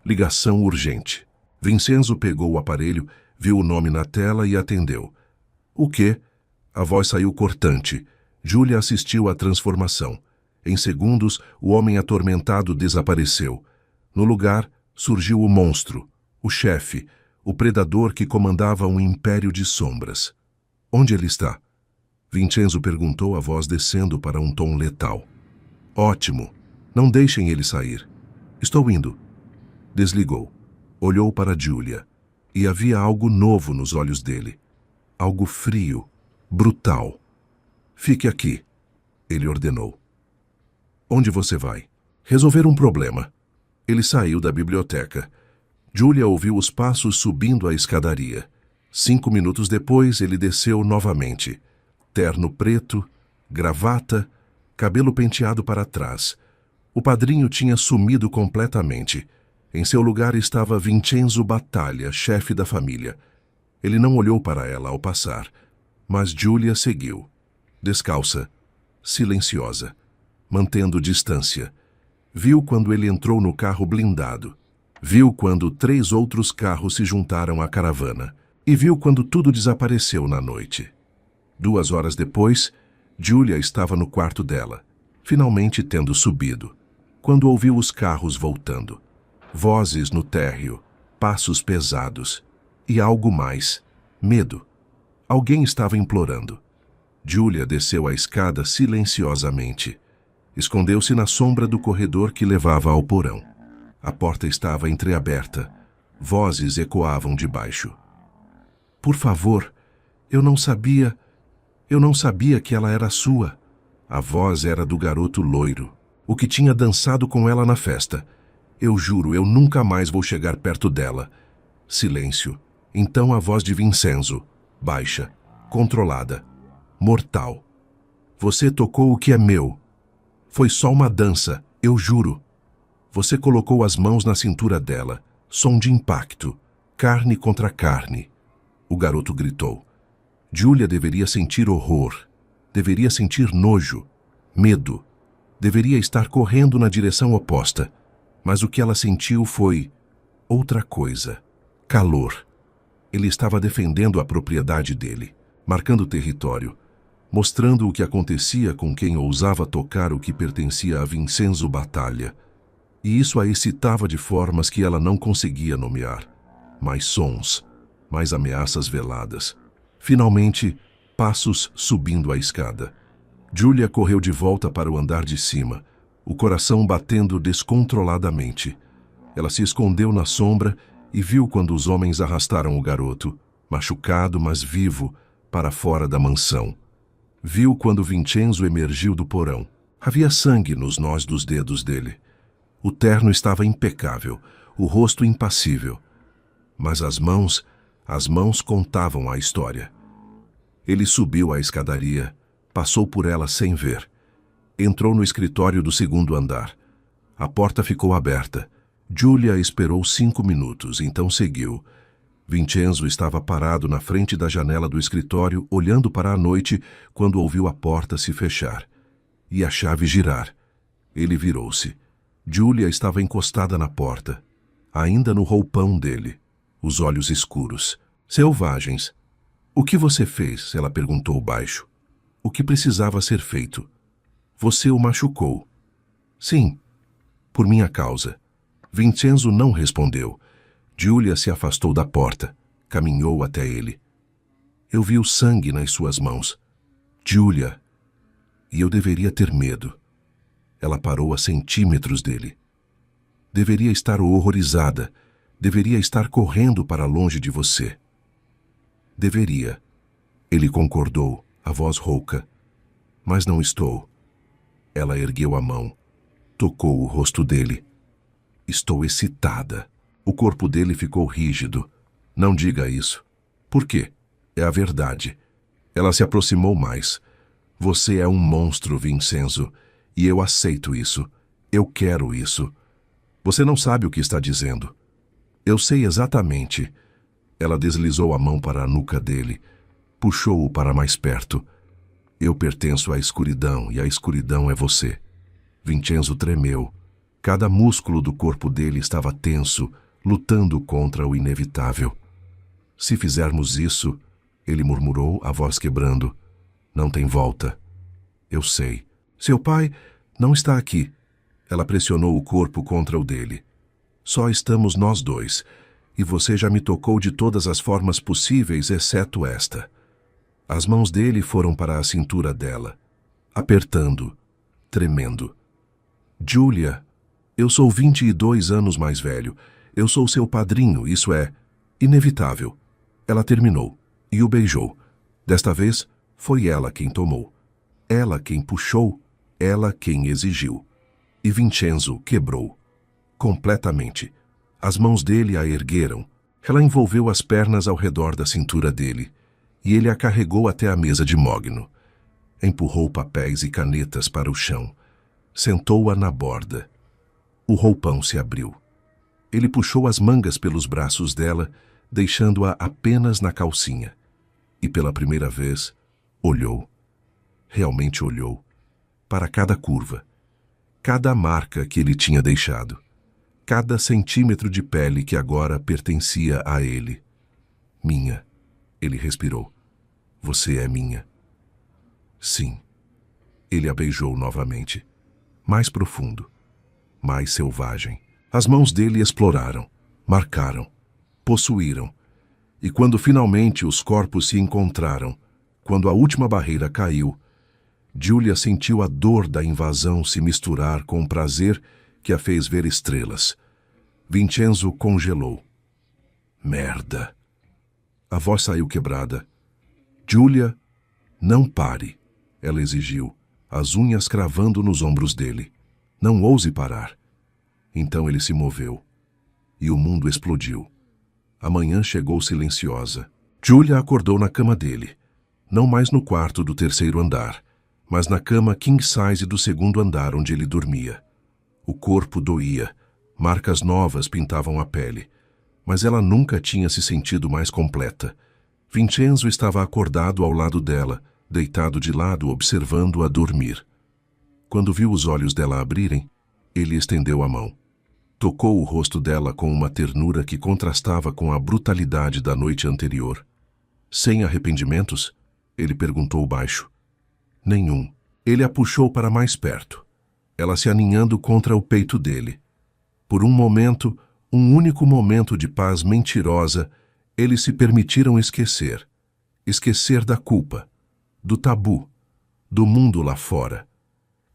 Ligação urgente. Vincenzo pegou o aparelho, viu o nome na tela e atendeu. O quê? A voz saiu cortante. Júlia assistiu à transformação. Em segundos, o homem atormentado desapareceu. No lugar, surgiu o monstro, o chefe, o predador que comandava um império de sombras. Onde ele está? Vincenzo perguntou, a voz descendo para um tom letal. Ótimo. Não deixem ele sair. Estou indo. Desligou. Olhou para Júlia. E havia algo novo nos olhos dele. Algo frio, brutal. Fique aqui, ele ordenou. Onde você vai? Resolver um problema. Ele saiu da biblioteca. Júlia ouviu os passos subindo a escadaria. 5 minutos depois, ele desceu novamente. Terno preto, gravata, cabelo penteado para trás. O padrinho tinha sumido completamente. Em seu lugar estava Vincenzo Battaglia, chefe da família. Ele não olhou para ela ao passar, mas Júlia seguiu. Descalça, silenciosa, mantendo distância. Viu quando ele entrou no carro blindado. Viu quando 3 outros carros se juntaram à caravana. E viu quando tudo desapareceu na noite. 2 horas depois, Júlia estava no quarto dela, finalmente tendo subido, quando ouviu os carros voltando. Vozes no térreo, passos pesados e algo mais, medo. Alguém estava implorando. Júlia desceu a escada silenciosamente. Escondeu-se na sombra do corredor que levava ao porão. A porta estava entreaberta. Vozes ecoavam de baixo. Por favor, eu não sabia que ela era sua. A voz era do garoto loiro, o que tinha dançado com ela na festa. Eu juro, eu nunca mais vou chegar perto dela. Silêncio. Então a voz de Vincenzo, baixa, controlada, mortal. Você tocou o que é meu. Foi só uma dança, eu juro. Você colocou as mãos na cintura dela. Som de impacto. Carne contra carne. O garoto gritou. Júlia deveria sentir horror. Deveria sentir nojo, medo. Deveria estar correndo na direção oposta. Mas o que ela sentiu foi outra coisa. Calor. Ele estava defendendo a propriedade dele, marcando território, mostrando o que acontecia com quem ousava tocar o que pertencia a Vincenzo Battaglia. E isso a excitava de formas que ela não conseguia nomear. Mais sons, mais ameaças veladas. Finalmente, passos subindo a escada. Júlia correu de volta para o andar de cima, o coração batendo descontroladamente. Ela se escondeu na sombra e viu quando os homens arrastaram o garoto, machucado, mas vivo, para fora da mansão. Viu quando Vincenzo emergiu do porão. Havia sangue nos nós dos dedos dele. O terno estava impecável, o rosto impassível. Mas as mãos contavam a história. Ele subiu a escadaria, passou por ela sem ver. Entrou no escritório do 2º andar. A porta ficou aberta. Júlia esperou 5 minutos, então seguiu. Vincenzo estava parado na frente da janela do escritório, olhando para a noite, quando ouviu a porta se fechar. E a chave girar. Ele virou-se. Júlia estava encostada na porta, ainda no roupão dele, os olhos escuros, selvagens. O que você fez? Ela perguntou baixo. O que precisava ser feito? Você o machucou. Sim, por minha causa. Vincenzo não respondeu. Júlia se afastou da porta, caminhou até ele. Eu vi o sangue nas suas mãos. Júlia. E eu deveria ter medo. Ela parou a centímetros dele. Deveria estar horrorizada. Deveria estar correndo para longe de você. Deveria. Ele concordou, a voz rouca. Mas não estou. Ela ergueu a mão. Tocou o rosto dele. Estou excitada. O corpo dele ficou rígido. Não diga isso. Por quê? É a verdade. Ela se aproximou mais. Você é um monstro, Vincenzo. E eu aceito isso. Eu quero isso. Você não sabe o que está dizendo. Eu sei exatamente. Ela deslizou a mão para a nuca dele, puxou-o para mais perto. Eu pertenço à escuridão e a escuridão é você. Vincenzo tremeu. Cada músculo do corpo dele estava tenso, lutando contra o inevitável. Se fizermos isso, ele murmurou, a voz quebrando, não tem volta. Eu sei. Seu pai não está aqui. Ela pressionou o corpo contra o dele. Só estamos nós dois, e você já me tocou de todas as formas possíveis, exceto esta. As mãos dele foram para a cintura dela, apertando, tremendo. Julia, eu sou 22 anos mais velho. Eu sou seu padrinho, isso é inevitável. Ela terminou e o beijou. Desta vez, foi ela quem tomou. Ela quem puxou, ela quem exigiu. E Vincenzo quebrou. Completamente. As mãos dele a ergueram. Ela envolveu as pernas ao redor da cintura dele. E ele a carregou até a mesa de mogno. Empurrou papéis e canetas para o chão. Sentou-a na borda. O roupão se abriu. Ele puxou as mangas pelos braços dela, deixando-a apenas na calcinha. E pela primeira vez, olhou. Realmente olhou. Para cada curva. Cada marca que ele tinha deixado. Cada centímetro de pele que agora pertencia a ele. Minha. Ele respirou. Você é minha. Sim. Ele a beijou novamente. Mais profundo. Mais selvagem. As mãos dele exploraram, marcaram, possuíram. E quando finalmente os corpos se encontraram, quando a última barreira caiu, Julia sentiu a dor da invasão se misturar com o prazer que a fez ver estrelas. Vincenzo congelou. Merda. A voz saiu quebrada. Julia, não pare, ela exigiu, as unhas cravando nos ombros dele. Não ouse parar. Então ele se moveu. E o mundo explodiu. A manhã chegou silenciosa. Julia acordou na cama dele. Não mais no quarto do terceiro andar, mas na cama king size do segundo andar onde ele dormia. O corpo doía. Marcas novas pintavam a pele. Mas ela nunca tinha se sentido mais completa. Vincenzo estava acordado ao lado dela, deitado de lado, observando-a dormir. Quando viu os olhos dela abrirem, ele estendeu a mão. Tocou o rosto dela com uma ternura que contrastava com a brutalidade da noite anterior. Sem arrependimentos? Ele perguntou baixo. Nenhum. Ele a puxou para mais perto, ela se aninhando contra o peito dele. Por um momento, um único momento de paz mentirosa, eles se permitiram esquecer. Esquecer da culpa, do tabu, do mundo lá fora.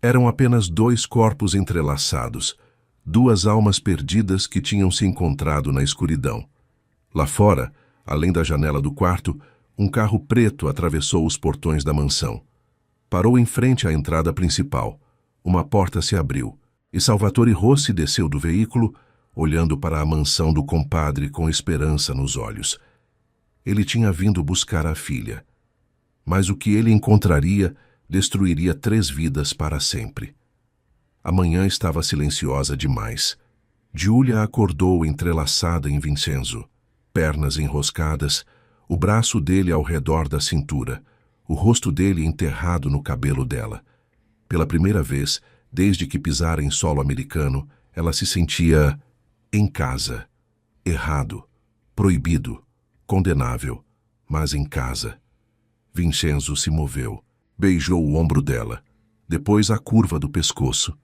Eram apenas dois corpos entrelaçados, duas almas perdidas que tinham se encontrado na escuridão. Lá fora, além da janela do quarto, um carro preto atravessou os portões da mansão. Parou em frente à entrada principal. Uma porta se abriu, e Salvatore Rossi desceu do veículo, olhando para a mansão do compadre com esperança nos olhos. Ele tinha vindo buscar a filha. Mas o que ele encontraria destruiria 3 vidas para sempre. A manhã estava silenciosa demais. Julia acordou entrelaçada em Vincenzo, pernas enroscadas, o braço dele ao redor da cintura, o rosto dele enterrado no cabelo dela. Pela primeira vez, desde que pisara em solo americano, ela se sentia em casa, errado, proibido, condenável, mas em casa. Vincenzo se moveu, beijou o ombro dela, depois a curva do pescoço.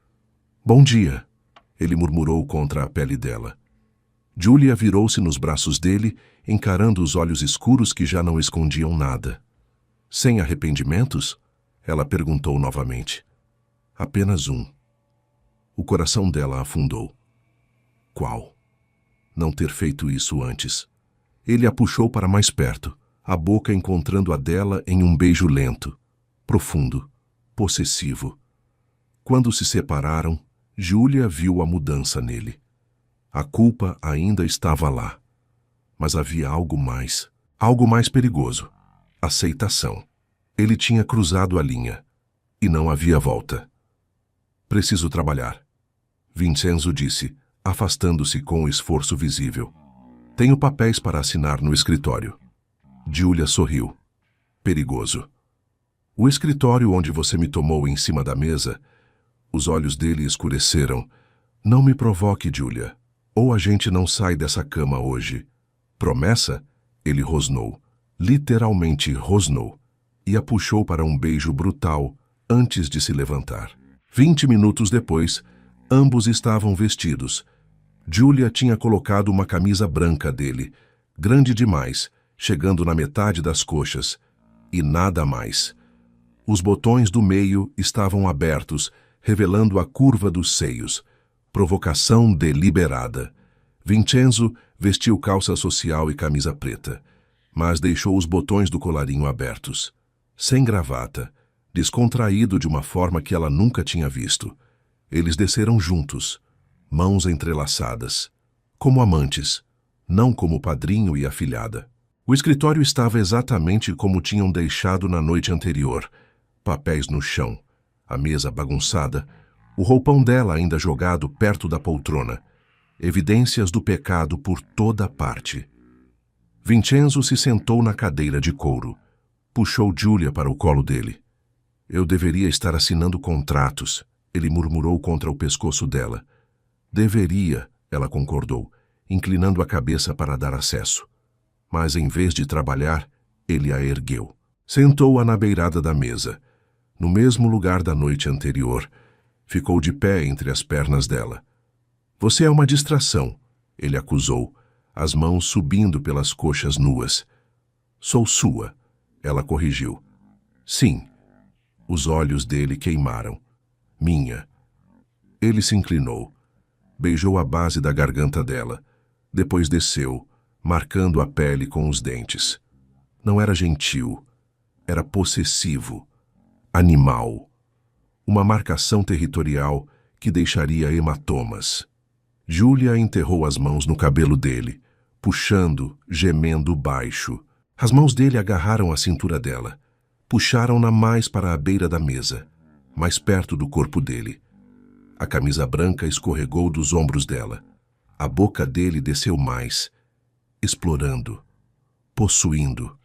Bom dia, ele murmurou contra a pele dela. Julia virou-se nos braços dele, encarando os olhos escuros que já não escondiam nada. Sem arrependimentos? Ela perguntou novamente. Apenas um. O coração dela afundou. Qual? Não ter feito isso antes. Ele a puxou para mais perto, a boca encontrando a dela em um beijo lento, profundo, possessivo. Quando se separaram, Julia viu a mudança nele. A culpa ainda estava lá. Mas havia algo mais perigoso. Aceitação. Ele tinha cruzado a linha. E não havia volta. Preciso trabalhar. Vincenzo disse, afastando-se com esforço visível. Tenho papéis para assinar no escritório. Giulia sorriu. Perigoso. O escritório onde você me tomou em cima da mesa. Os olhos dele escureceram. Não me provoque, Giulia. Ou a gente não sai dessa cama hoje. Promessa? Ele rosnou. Literalmente rosnou. E a puxou para um beijo brutal antes de se levantar. 20 minutos depois, ambos estavam vestidos. Giulia tinha colocado uma camisa branca dele, grande demais, chegando na metade das coxas, e nada mais. Os botões do meio estavam abertos, revelando a curva dos seios. Provocação deliberada. Vincenzo vestiu calça social e camisa preta, mas deixou os botões do colarinho abertos. Sem gravata, descontraído de uma forma que ela nunca tinha visto. Eles desceram juntos, mãos entrelaçadas, como amantes, não como padrinho e afilhada. O escritório estava exatamente como tinham deixado na noite anterior. Papéis no chão, a mesa bagunçada, o roupão dela ainda jogado perto da poltrona. Evidências do pecado por toda parte. Vincenzo se sentou na cadeira de couro. Puxou Giulia para o colo dele. Eu deveria estar assinando contratos, ele murmurou contra o pescoço dela. Deveria, ela concordou, inclinando a cabeça para dar acesso. Mas em vez de trabalhar, ele a ergueu. Sentou-a na beirada da mesa, no mesmo lugar da noite anterior. Ficou de pé entre as pernas dela. Você é uma distração, ele acusou, as mãos subindo pelas coxas nuas. Sou sua, ela corrigiu. Sim. Os olhos dele queimaram. Minha. Ele se inclinou. Beijou a base da garganta dela. Depois desceu, marcando a pele com os dentes. Não era gentil. Era possessivo. Animal. Uma marcação territorial que deixaria hematomas. Giulia enterrou as mãos no cabelo dele, puxando, gemendo baixo. As mãos dele agarraram a cintura dela. Puxaram-na mais para a beira da mesa, mais perto do corpo dele. A camisa branca escorregou dos ombros dela. A boca dele desceu mais, explorando, possuindo.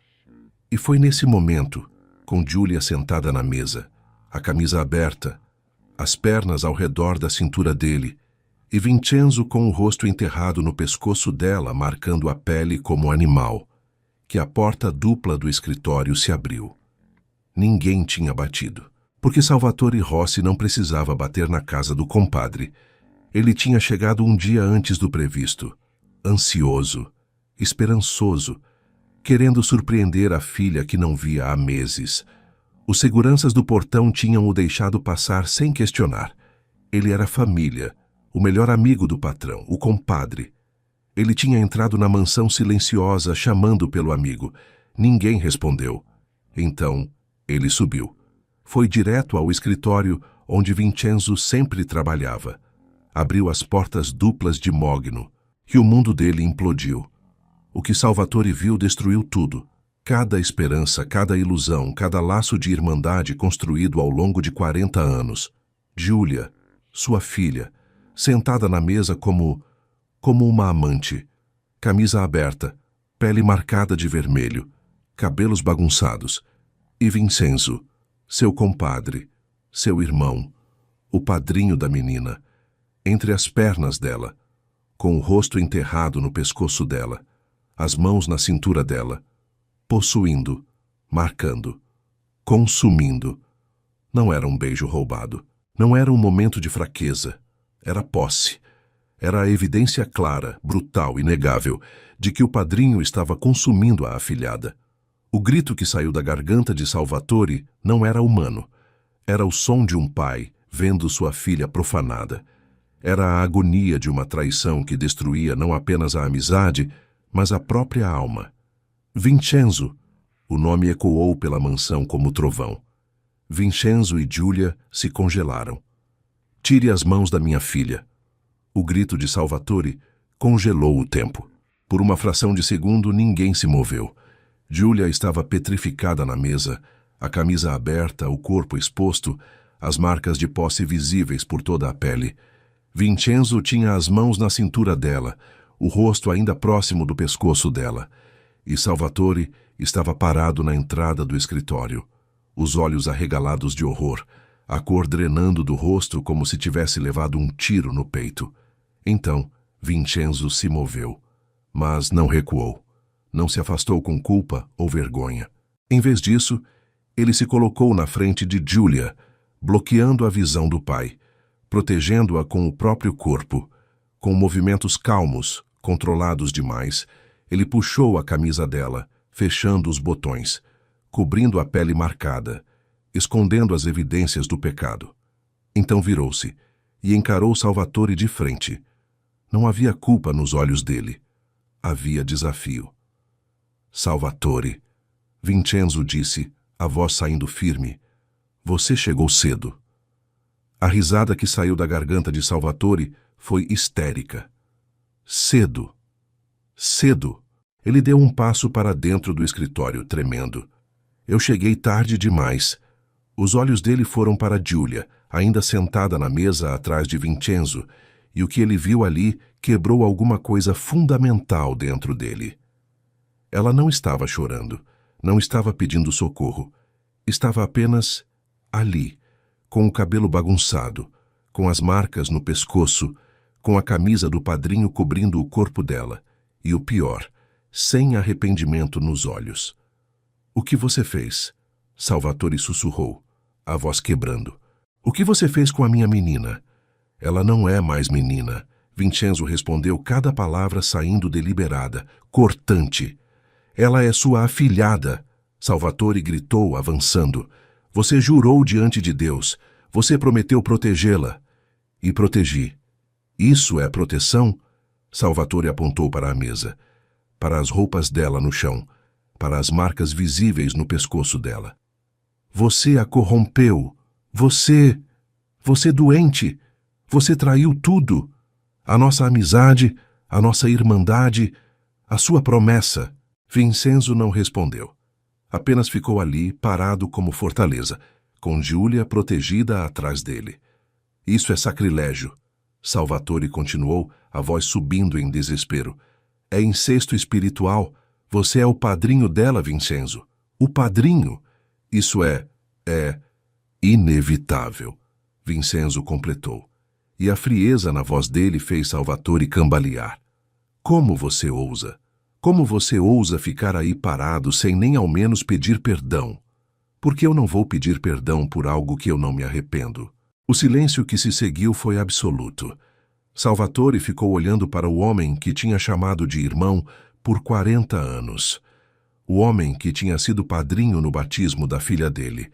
E foi nesse momento, com Giulia sentada na mesa, a camisa aberta, as pernas ao redor da cintura dele, e Vincenzo com o rosto enterrado no pescoço dela, marcando a pele como animal, que a porta dupla do escritório se abriu. Ninguém tinha batido, porque Salvatore Rossi não precisava bater na casa do compadre. Ele tinha chegado um dia antes do previsto, ansioso, esperançoso, querendo surpreender a filha que não via há meses. Os seguranças do portão tinham o deixado passar sem questionar. Ele era família, o melhor amigo do patrão, o compadre. Ele tinha entrado na mansão silenciosa, chamando pelo amigo. Ninguém respondeu. Então, ele subiu. Foi direto ao escritório onde Vincenzo sempre trabalhava. Abriu as portas duplas de mogno, e o mundo dele implodiu. O que Salvatore viu destruiu tudo. Cada esperança, cada ilusão, cada laço de irmandade construído ao longo de 40 anos. Giulia, sua filha, sentada na mesa como uma amante. Camisa aberta, pele marcada de vermelho, cabelos bagunçados. E Vincenzo, seu compadre, seu irmão, o padrinho da menina, entre as pernas dela, com o rosto enterrado no pescoço dela, as mãos na cintura dela, possuindo, marcando, consumindo. Não era um beijo roubado, não era um momento de fraqueza, era posse. Era a evidência clara, brutal, inegável, de que o padrinho estava consumindo a afilhada. O grito que saiu da garganta de Salvatore não era humano. Era o som de um pai vendo sua filha profanada. Era a agonia de uma traição que destruía não apenas a amizade, mas a própria alma. Vincenzo. O nome ecoou pela mansão como trovão. Vincenzo e Giulia se congelaram. Tire as mãos da minha filha. O grito de Salvatore congelou o tempo. Por uma fração de segundo, ninguém se moveu. Giulia estava petrificada na mesa, a camisa aberta, o corpo exposto, as marcas de posse visíveis por toda a pele. Vincenzo tinha as mãos na cintura dela, o rosto ainda próximo do pescoço dela, e Salvatore estava parado na entrada do escritório, os olhos arregalados de horror, a cor drenando do rosto como se tivesse levado um tiro no peito. Então, Vincenzo se moveu, mas não recuou. Não se afastou com culpa ou vergonha. Em vez disso, ele se colocou na frente de Giulia, bloqueando a visão do pai, protegendo-a com o próprio corpo. Com movimentos calmos, controlados demais, ele puxou a camisa dela, fechando os botões, cobrindo a pele marcada, escondendo as evidências do pecado. Então virou-se e encarou Salvatore de frente. Não havia culpa nos olhos dele. Havia desafio. Salvatore, Vincenzo disse, a voz saindo firme, você chegou cedo. A risada que saiu da garganta de Salvatore foi histérica. Cedo. Cedo. Ele deu um passo para dentro do escritório, tremendo. Eu cheguei tarde demais. Os olhos dele foram para Giulia, ainda sentada na mesa atrás de Vincenzo, e o que ele viu ali quebrou alguma coisa fundamental dentro dele. Ela não estava chorando, não estava pedindo socorro. Estava apenas ali, com o cabelo bagunçado, com as marcas no pescoço, com a camisa do padrinho cobrindo o corpo dela, e o pior, sem arrependimento nos olhos. O que você fez? Salvatore sussurrou, a voz quebrando. O que você fez com a minha menina? Ela não é mais menina. Vincenzo respondeu, cada palavra saindo deliberada, cortante. Ela é sua afilhada. Salvatore gritou, avançando. Você jurou diante de Deus. Você prometeu protegê-la. E protegi. Isso é proteção? Salvatore apontou para a mesa, para as roupas dela no chão, para as marcas visíveis no pescoço dela. Você a corrompeu. Você doente. Você traiu tudo. A nossa amizade, a nossa irmandade, a sua promessa. Vincenzo não respondeu. Apenas ficou ali, parado como fortaleza, com Giulia protegida atrás dele. Isso é sacrilégio. Salvatore continuou, a voz subindo em desespero. É incesto espiritual. Você é o padrinho dela, Vincenzo. O padrinho. Isso é inevitável. Vincenzo completou. E a frieza na voz dele fez Salvatore cambalear. Como você ousa? Como você ousa ficar aí parado sem nem ao menos pedir perdão? Porque eu não vou pedir perdão por algo que eu não me arrependo. O silêncio que se seguiu foi absoluto. Salvatore ficou olhando para o homem que tinha chamado de irmão por 40 anos. O homem que tinha sido padrinho no batismo da filha dele.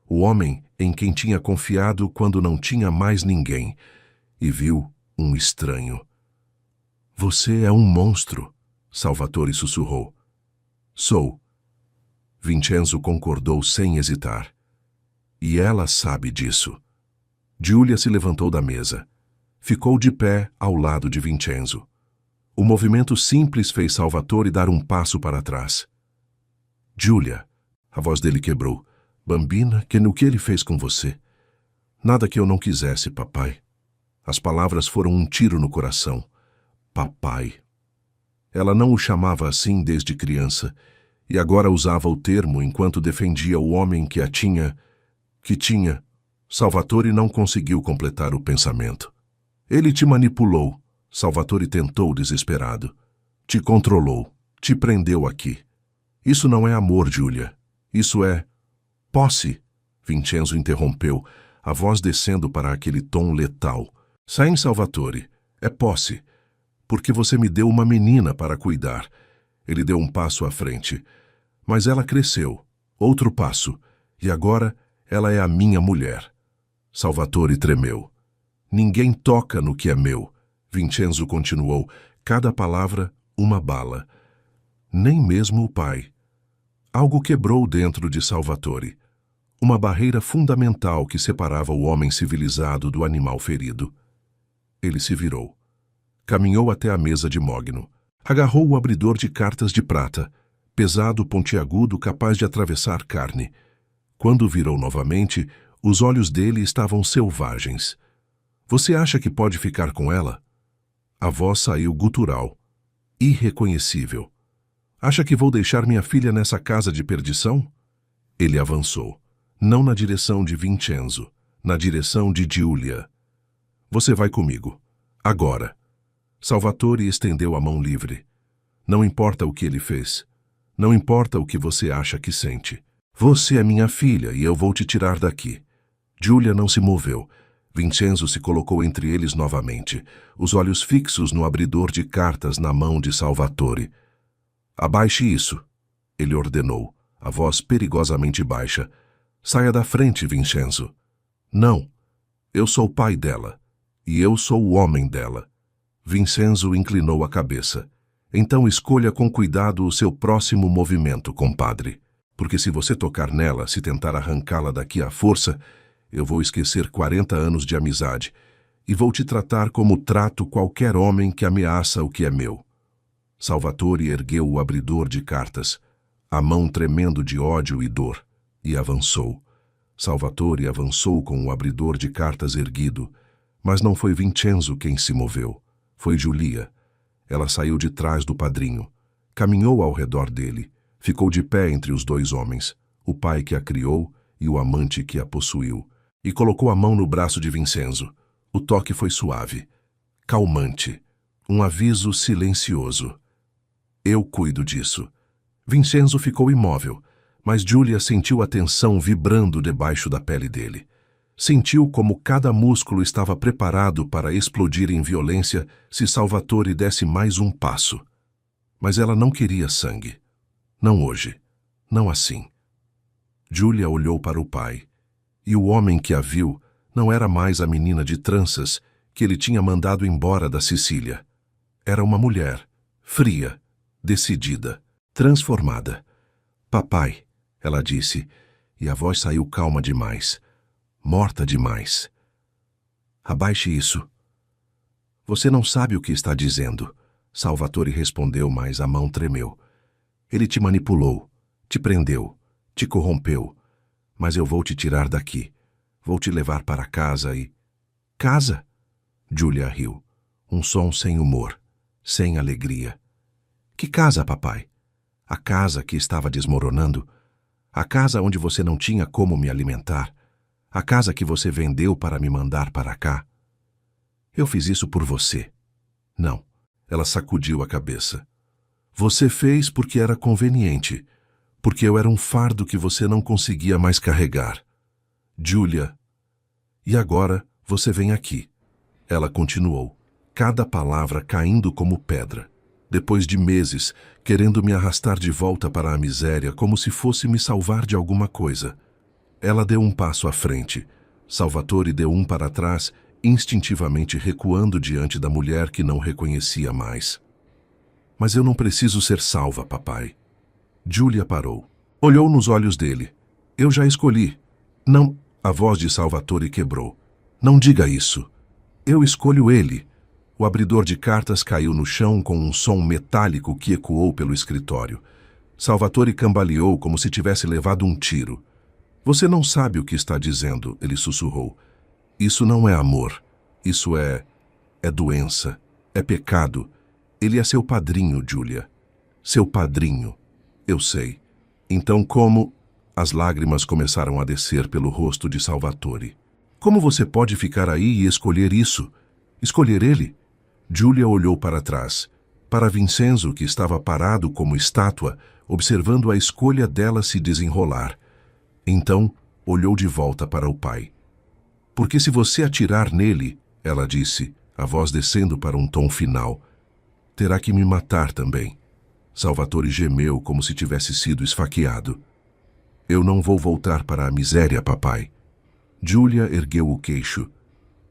O homem em quem tinha confiado quando não tinha mais ninguém. E viu um estranho. Você é um monstro, Salvatore sussurrou. Sou. Vincenzo concordou sem hesitar. E ela sabe disso. Giulia se levantou da mesa. Ficou de pé ao lado de Vincenzo. O movimento simples fez Salvatore dar um passo para trás. Giulia, a voz dele quebrou. Bambina, que no que ele fez com você? Nada que eu não quisesse, papai. As palavras foram um tiro no coração. Papai. Ela não o chamava assim desde criança, e agora usava o termo enquanto defendia o homem que a tinha... Salvatore não conseguiu completar o pensamento. Ele te manipulou. Salvatore tentou desesperado. Te controlou. Te prendeu aqui. Isso não é amor, Giulia. Isso é... posse. Vincenzo interrompeu, a voz descendo para aquele tom letal. Sai, Salvatore. É posse. Porque você me deu uma menina para cuidar. Ele deu um passo à frente. Mas ela cresceu. Outro passo. E agora ela é a minha mulher. Salvatore tremeu. Ninguém toca no que é meu. Vincenzo continuou. Cada palavra, uma bala. Nem mesmo o pai. Algo quebrou dentro de Salvatore. Uma barreira fundamental que separava o homem civilizado do animal ferido. Ele se virou. Caminhou até a mesa de mogno. Agarrou o abridor de cartas de prata, pesado, pontiagudo, capaz de atravessar carne. Quando virou novamente, os olhos dele estavam selvagens. Você acha que pode ficar com ela? A voz saiu gutural, irreconhecível. Acha que vou deixar minha filha nessa casa de perdição? Ele avançou, não na direção de Vincenzo, na direção de Giulia. Você vai comigo, agora. Salvatore estendeu a mão livre. Não importa o que ele fez. Não importa o que você acha que sente. Você é minha filha e eu vou te tirar daqui. Giulia não se moveu. Vincenzo se colocou entre eles novamente, os olhos fixos no abridor de cartas na mão de Salvatore. Abaixe isso, ele ordenou, a voz perigosamente baixa. Saia da frente, Vincenzo. Não, eu sou o pai dela, e eu sou o homem dela. Vincenzo inclinou a cabeça. Então escolha com cuidado o seu próximo movimento, compadre. Porque se você tocar nela, se tentar arrancá-la daqui à força, eu vou esquecer 40 anos de amizade e vou te tratar como trato qualquer homem que ameaça o que é meu. Salvatore ergueu o abridor de cartas, a mão tremendo de ódio e dor, e avançou. Salvatore avançou com o abridor de cartas erguido, mas não foi Vincenzo quem se moveu. Foi Giulia. Ela saiu de trás do padrinho, caminhou ao redor dele, ficou de pé entre os dois homens, o pai que a criou e o amante que a possuiu, e colocou a mão no braço de Vincenzo. O toque foi suave, calmante, um aviso silencioso. Eu cuido disso. Vincenzo ficou imóvel, mas Giulia sentiu a tensão vibrando debaixo da pele dele. Sentiu como cada músculo estava preparado para explodir em violência se Salvatore desse mais um passo. Mas ela não queria sangue. Não hoje. Não assim. Giulia olhou para o pai, e o homem que a viu não era mais a menina de tranças que ele tinha mandado embora da Sicília. Era uma mulher, fria, decidida, transformada. Papai, ela disse, e a voz saiu calma demais, morta demais. Abaixe isso. Você não sabe o que está dizendo, Salvatore respondeu, mas a mão tremeu. Ele te manipulou, te prendeu, te corrompeu, mas eu vou te tirar daqui. Vou te levar para casa e... Casa? Giulia riu, um som sem humor, sem alegria. Que casa, papai? A casa que estava desmoronando? A casa onde você não tinha como me alimentar? A casa que você vendeu para me mandar para cá? Eu fiz isso por você. Não, ela sacudiu a cabeça. Você fez porque era conveniente, porque eu era um fardo que você não conseguia mais carregar. Giulia, e agora você vem aqui. Ela continuou, cada palavra caindo como pedra. Depois de meses, querendo me arrastar de volta para a miséria como se fosse me salvar de alguma coisa. Ela deu um passo à frente. Salvatore deu um para trás, instintivamente recuando diante da mulher que não reconhecia mais. Mas eu não preciso ser salva, papai. Giulia parou. Olhou nos olhos dele. Eu já escolhi. Não, a voz de Salvatore quebrou. Não diga isso. Eu escolho ele. O abridor de cartas caiu no chão com um som metálico que ecoou pelo escritório. Salvatore cambaleou como se tivesse levado um tiro. Você não sabe o que está dizendo, ele sussurrou. Isso não é amor. Isso é doença. É pecado. Ele é seu padrinho, Giulia. Seu padrinho. Eu sei. Então como... As lágrimas começaram a descer pelo rosto de Salvatore. Como você pode ficar aí e escolher isso? Escolher ele? Giulia olhou para trás, para Vincenzo, que estava parado como estátua, observando a escolha dela se desenrolar. Então, olhou de volta para o pai. Porque se você atirar nele, ela disse, a voz descendo para um tom final, terá que me matar também. Salvatore gemeu como se tivesse sido esfaqueado. Eu não vou voltar para a miséria, papai. Giulia ergueu o queixo.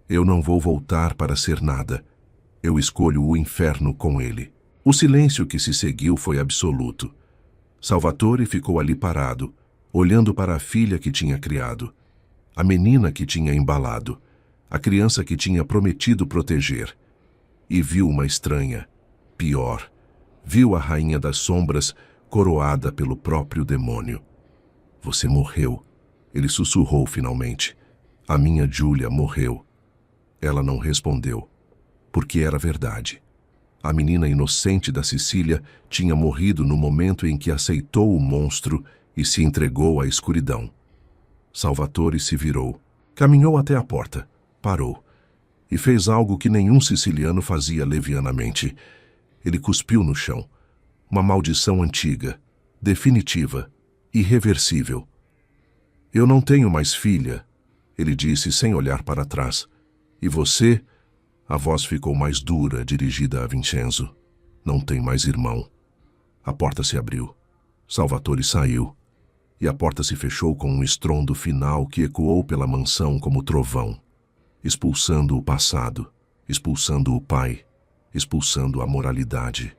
Eu não vou voltar para ser nada. Eu escolho o inferno com ele. O silêncio que se seguiu foi absoluto. Salvatore ficou ali parado, olhando para a filha que tinha criado, a menina que tinha embalado, a criança que tinha prometido proteger. E viu uma estranha, pior. Viu a rainha das sombras coroada pelo próprio demônio. Você morreu, ele sussurrou finalmente. A minha Giulia morreu. Ela não respondeu, porque era verdade. A menina inocente da Sicília tinha morrido no momento em que aceitou o monstro e se entregou à escuridão. Salvatore se virou, caminhou até a porta, parou e fez algo que nenhum siciliano fazia levianamente. Ele cuspiu no chão, uma maldição antiga, definitiva, irreversível. Eu não tenho mais filha, ele disse sem olhar para trás. E você? A voz ficou mais dura, dirigida a Vincenzo. Não tem mais irmão. A porta se abriu. Salvatore saiu. E a porta se fechou com um estrondo final que ecoou pela mansão como trovão, expulsando o passado, expulsando o pai, expulsando a moralidade,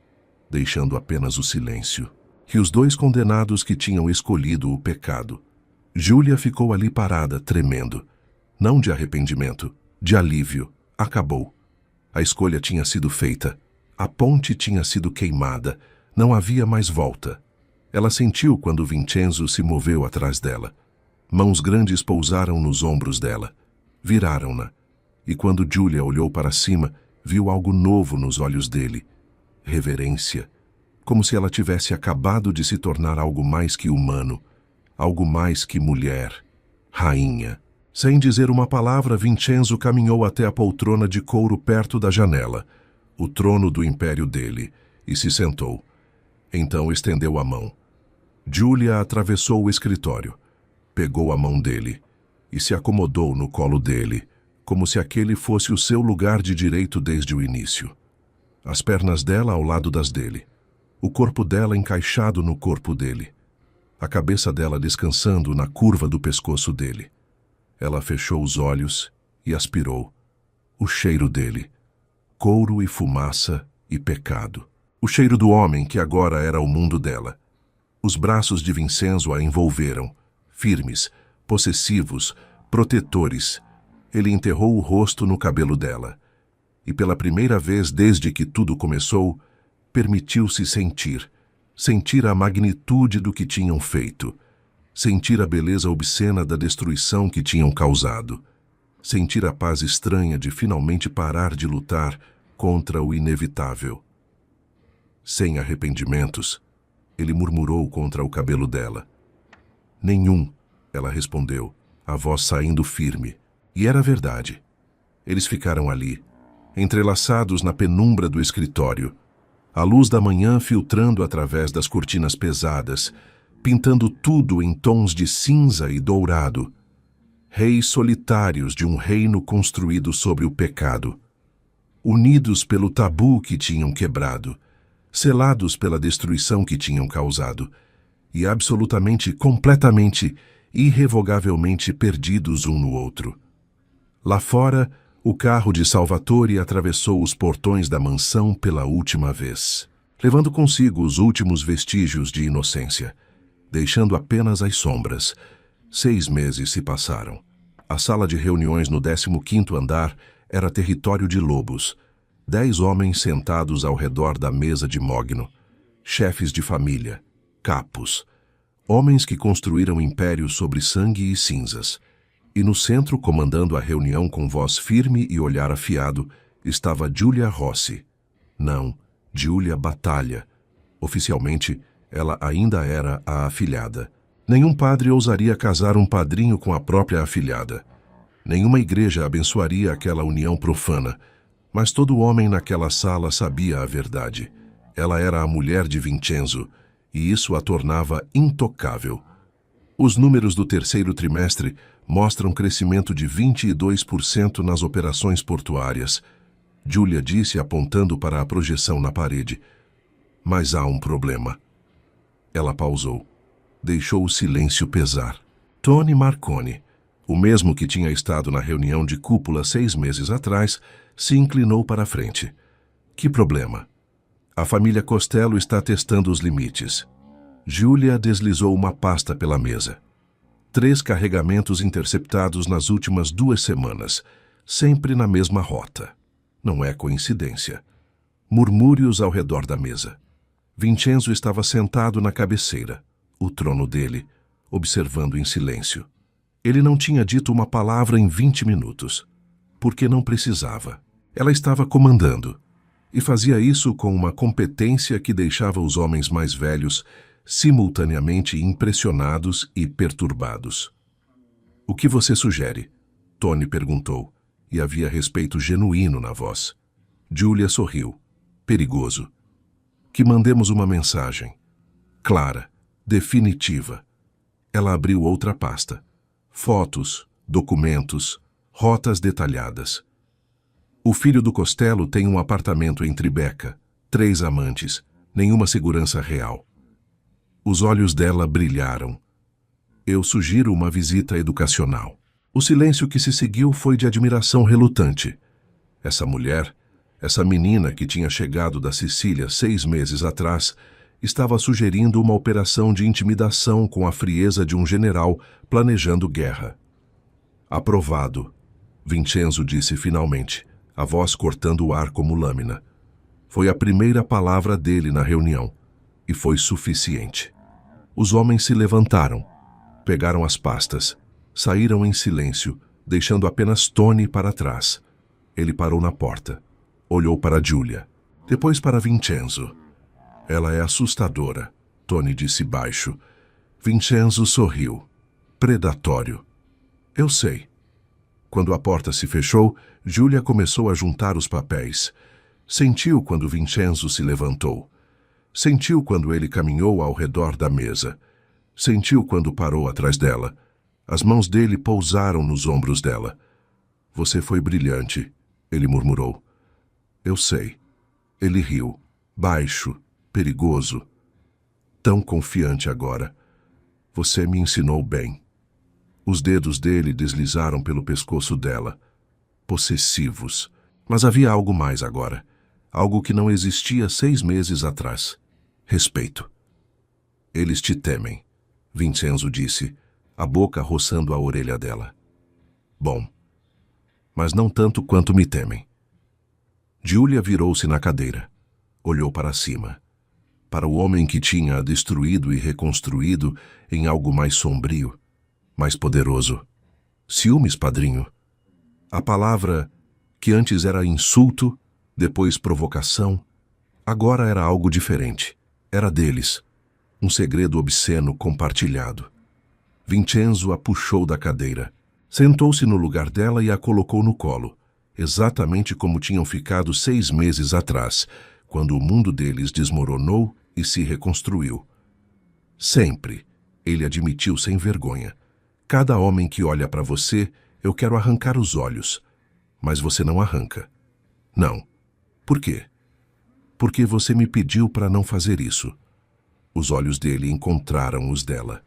deixando apenas o silêncio. E os dois condenados que tinham escolhido o pecado. Júlia ficou ali parada, tremendo. Não de arrependimento, de alívio. Acabou. A escolha tinha sido feita. A ponte tinha sido queimada. Não havia mais volta. Ela sentiu quando Vincenzo se moveu atrás dela. Mãos grandes pousaram nos ombros dela. Viraram-na. E quando Júlia olhou para cima, viu algo novo nos olhos dele. Reverência. Como se ela tivesse acabado de se tornar algo mais que humano. Algo mais que mulher. Rainha. Sem dizer uma palavra, Vincenzo caminhou até a poltrona de couro perto da janela, o trono do império dele, e se sentou. Então estendeu a mão. Júlia atravessou o escritório, pegou a mão dele e se acomodou no colo dele, como se aquele fosse o seu lugar de direito desde o início. As pernas dela ao lado das dele, o corpo dela encaixado no corpo dele, a cabeça dela descansando na curva do pescoço dele. Ela fechou os olhos e aspirou. O cheiro dele, couro e fumaça e pecado. O cheiro do homem que agora era o mundo dela. Os braços de Vincenzo a envolveram, firmes, possessivos, protetores. Ele enterrou o rosto no cabelo dela. E pela primeira vez desde que tudo começou, permitiu-se sentir a magnitude do que tinham feito. Sentir a beleza obscena da destruição que tinham causado. Sentir a paz estranha de finalmente parar de lutar contra o inevitável. Sem arrependimentos, ele murmurou contra o cabelo dela. Nenhum, ela respondeu, a voz saindo firme. E era verdade. Eles ficaram ali, entrelaçados na penumbra do escritório, a luz da manhã filtrando através das cortinas pesadas, pintando tudo em tons de cinza e dourado. Reis solitários de um reino construído sobre o pecado. Unidos pelo tabu que tinham quebrado, selados pela destruição que tinham causado, e absolutamente, completamente, irrevogavelmente perdidos um no outro. Lá fora, o carro de Salvatore atravessou os portões da mansão pela última vez, levando consigo os últimos vestígios de inocência, deixando apenas as sombras. 6 meses se passaram. A sala de reuniões no 15º andar era território de lobos. 10 homens sentados ao redor da mesa de mogno. Chefes de família, capos. Homens que construíram impérios sobre sangue e cinzas. E no centro, comandando a reunião com voz firme e olhar afiado, estava Giulia Rossi. Não, Giulia Battaglia. Oficialmente, ela ainda era a afilhada. Nenhum padre ousaria casar um padrinho com a própria afilhada. Nenhuma igreja abençoaria aquela união profana. Mas todo homem naquela sala sabia a verdade. Ela era a mulher de Vincenzo, e isso a tornava intocável. Os números do 3º trimestre mostram crescimento de 22% nas operações portuárias. Giulia disse apontando para a projeção na parede. Mas há um problema. Ela pausou. Deixou o silêncio pesar. Tony Marconi, o mesmo que tinha estado na reunião de cúpula 6 meses atrás, se inclinou para a frente. Que problema? A família Costello está testando os limites. Giulia deslizou uma pasta pela mesa. 3 carregamentos interceptados nas últimas 2 semanas, sempre na mesma rota. Não é coincidência. Murmúrios ao redor da mesa. Vincenzo estava sentado na cabeceira, o trono dele, observando em silêncio. Ele não tinha dito uma palavra em 20 minutos. porque não precisava. Ela estava comandando, e fazia isso com uma competência que deixava os homens mais velhos simultaneamente impressionados e perturbados. "O que você sugere?" Tony perguntou, e havia respeito genuíno na voz. Julia sorriu. "Perigoso. Que mandemos uma mensagem. Clara, definitiva." Ela abriu outra pasta. Fotos, documentos, rotas detalhadas. "O filho do Costello tem um apartamento em Tribeca, 3 amantes, nenhuma segurança real." Os olhos dela brilharam. "Eu sugiro uma visita educacional." O silêncio que se seguiu foi de admiração relutante. Essa mulher, essa menina que tinha chegado da Sicília 6 meses atrás, estava sugerindo uma operação de intimidação com a frieza de um general planejando guerra. "Aprovado", Vincenzo disse finalmente, a voz cortando o ar como lâmina. Foi a primeira palavra dele na reunião, e foi suficiente. Os homens se levantaram, pegaram as pastas, saíram em silêncio, deixando apenas Tony para trás. Ele parou na porta, olhou para Julia, depois para Vincenzo. "Ela é assustadora", Tony disse baixo. Vincenzo sorriu. "Predatório." "Eu sei." Quando a porta se fechou, Julia começou a juntar os papéis. Sentiu quando Vincenzo se levantou. Sentiu quando ele caminhou ao redor da mesa. Sentiu quando parou atrás dela. As mãos dele pousaram nos ombros dela. "Você foi brilhante", ele murmurou. "Eu sei." Ele riu, baixo, perigoso. "Tão confiante agora. Você me ensinou bem." Os dedos dele deslizaram pelo pescoço dela, possessivos. Mas havia algo mais agora. Algo que não existia 6 meses atrás. Respeito. "Eles te temem", Vincenzo disse, a boca roçando a orelha dela. "Bom, mas não tanto quanto me temem." Julia virou-se na cadeira. Olhou para cima. Para o homem que tinha a destruído e reconstruído em algo mais sombrio, mais poderoso. "Ciúmes, padrinho." A palavra, que antes era insulto, depois provocação, agora era algo diferente. Era deles. Um segredo obsceno compartilhado. Vincenzo a puxou da cadeira. Sentou-se no lugar dela e a colocou no colo, exatamente como tinham ficado 6 meses atrás, quando o mundo deles desmoronou e se reconstruiu. "Sempre", ele admitiu sem vergonha. "Cada homem que olha para você, eu quero arrancar os olhos. Mas você não arranca." "Não." "Por quê?" "Porque você me pediu para não fazer isso." Os olhos dele encontraram os dela.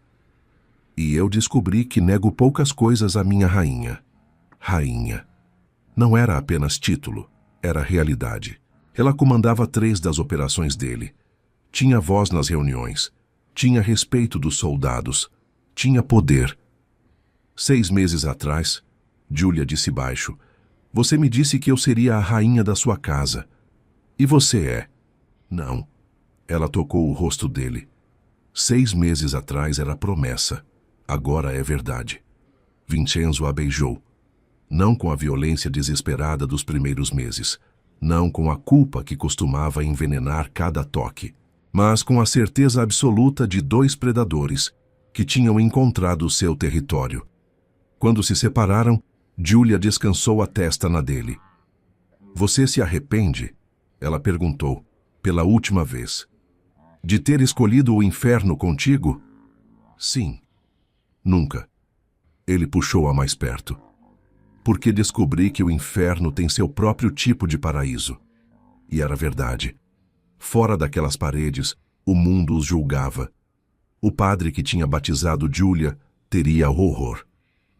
"E eu descobri que nego poucas coisas à minha rainha." Rainha. Não era apenas título, era realidade. Ela comandava 3 das operações dele. Tinha voz nas reuniões. Tinha respeito dos soldados. Tinha poder. 6 meses atrás, Julia disse baixo, "você me disse que eu seria a rainha da sua casa. E você é." "Não." Ela tocou o rosto dele. 6 meses atrás era promessa. Agora é verdade. Vincenzo a beijou. Não com a violência desesperada dos primeiros meses. Não com a culpa que costumava envenenar cada toque. Mas com a certeza absoluta de 2 predadores que tinham encontrado o seu território. Quando se separaram, Julia descansou a testa na dele. "Você se arrepende?" ela perguntou, pela última vez. "De ter escolhido o inferno contigo?" "Sim." "Nunca." Ele puxou-a mais perto. "Porque descobri que o inferno tem seu próprio tipo de paraíso." E era verdade. Fora daquelas paredes, o mundo os julgava. O padre que tinha batizado Julia teria horror.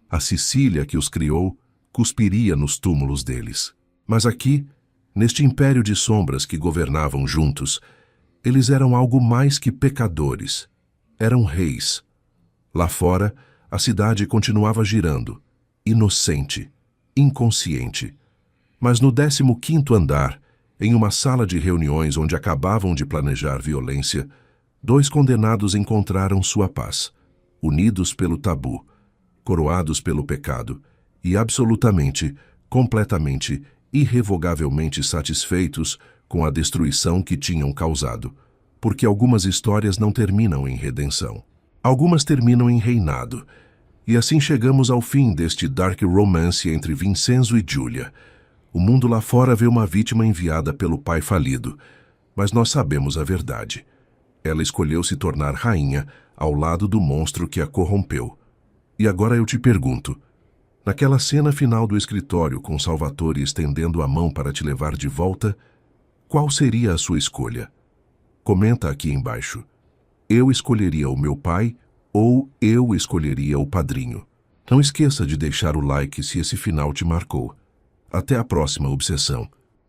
A Sicília que os criou cuspiria nos túmulos deles. Mas aqui, neste império de sombras que governavam juntos, eles eram algo mais que pecadores. Eram reis. Lá fora, a cidade continuava girando, inocente, inconsciente. Mas no 15º andar, em uma sala de reuniões onde acabavam de planejar violência, 2 condenados encontraram sua paz, unidos pelo tabu, coroados pelo pecado e absolutamente completamente, irrevogavelmente satisfeitos com a destruição que tinham causado, porque algumas histórias não terminam em redenção. Algumas terminam em reinado, e assim chegamos ao fim deste dark romance entre Vincenzo e Giulia. O mundo lá fora vê uma vítima enviada pelo pai falido, mas nós sabemos a verdade. Ela escolheu se tornar rainha ao lado do monstro que a corrompeu. E agora eu te pergunto, naquela cena final do escritório com Salvatore estendendo a mão para te levar de volta, qual seria a sua escolha? Comenta aqui embaixo. Eu escolheria o meu pai ou eu escolheria o padrinho? Não esqueça de deixar o like se esse final te marcou. Até a próxima obsessão.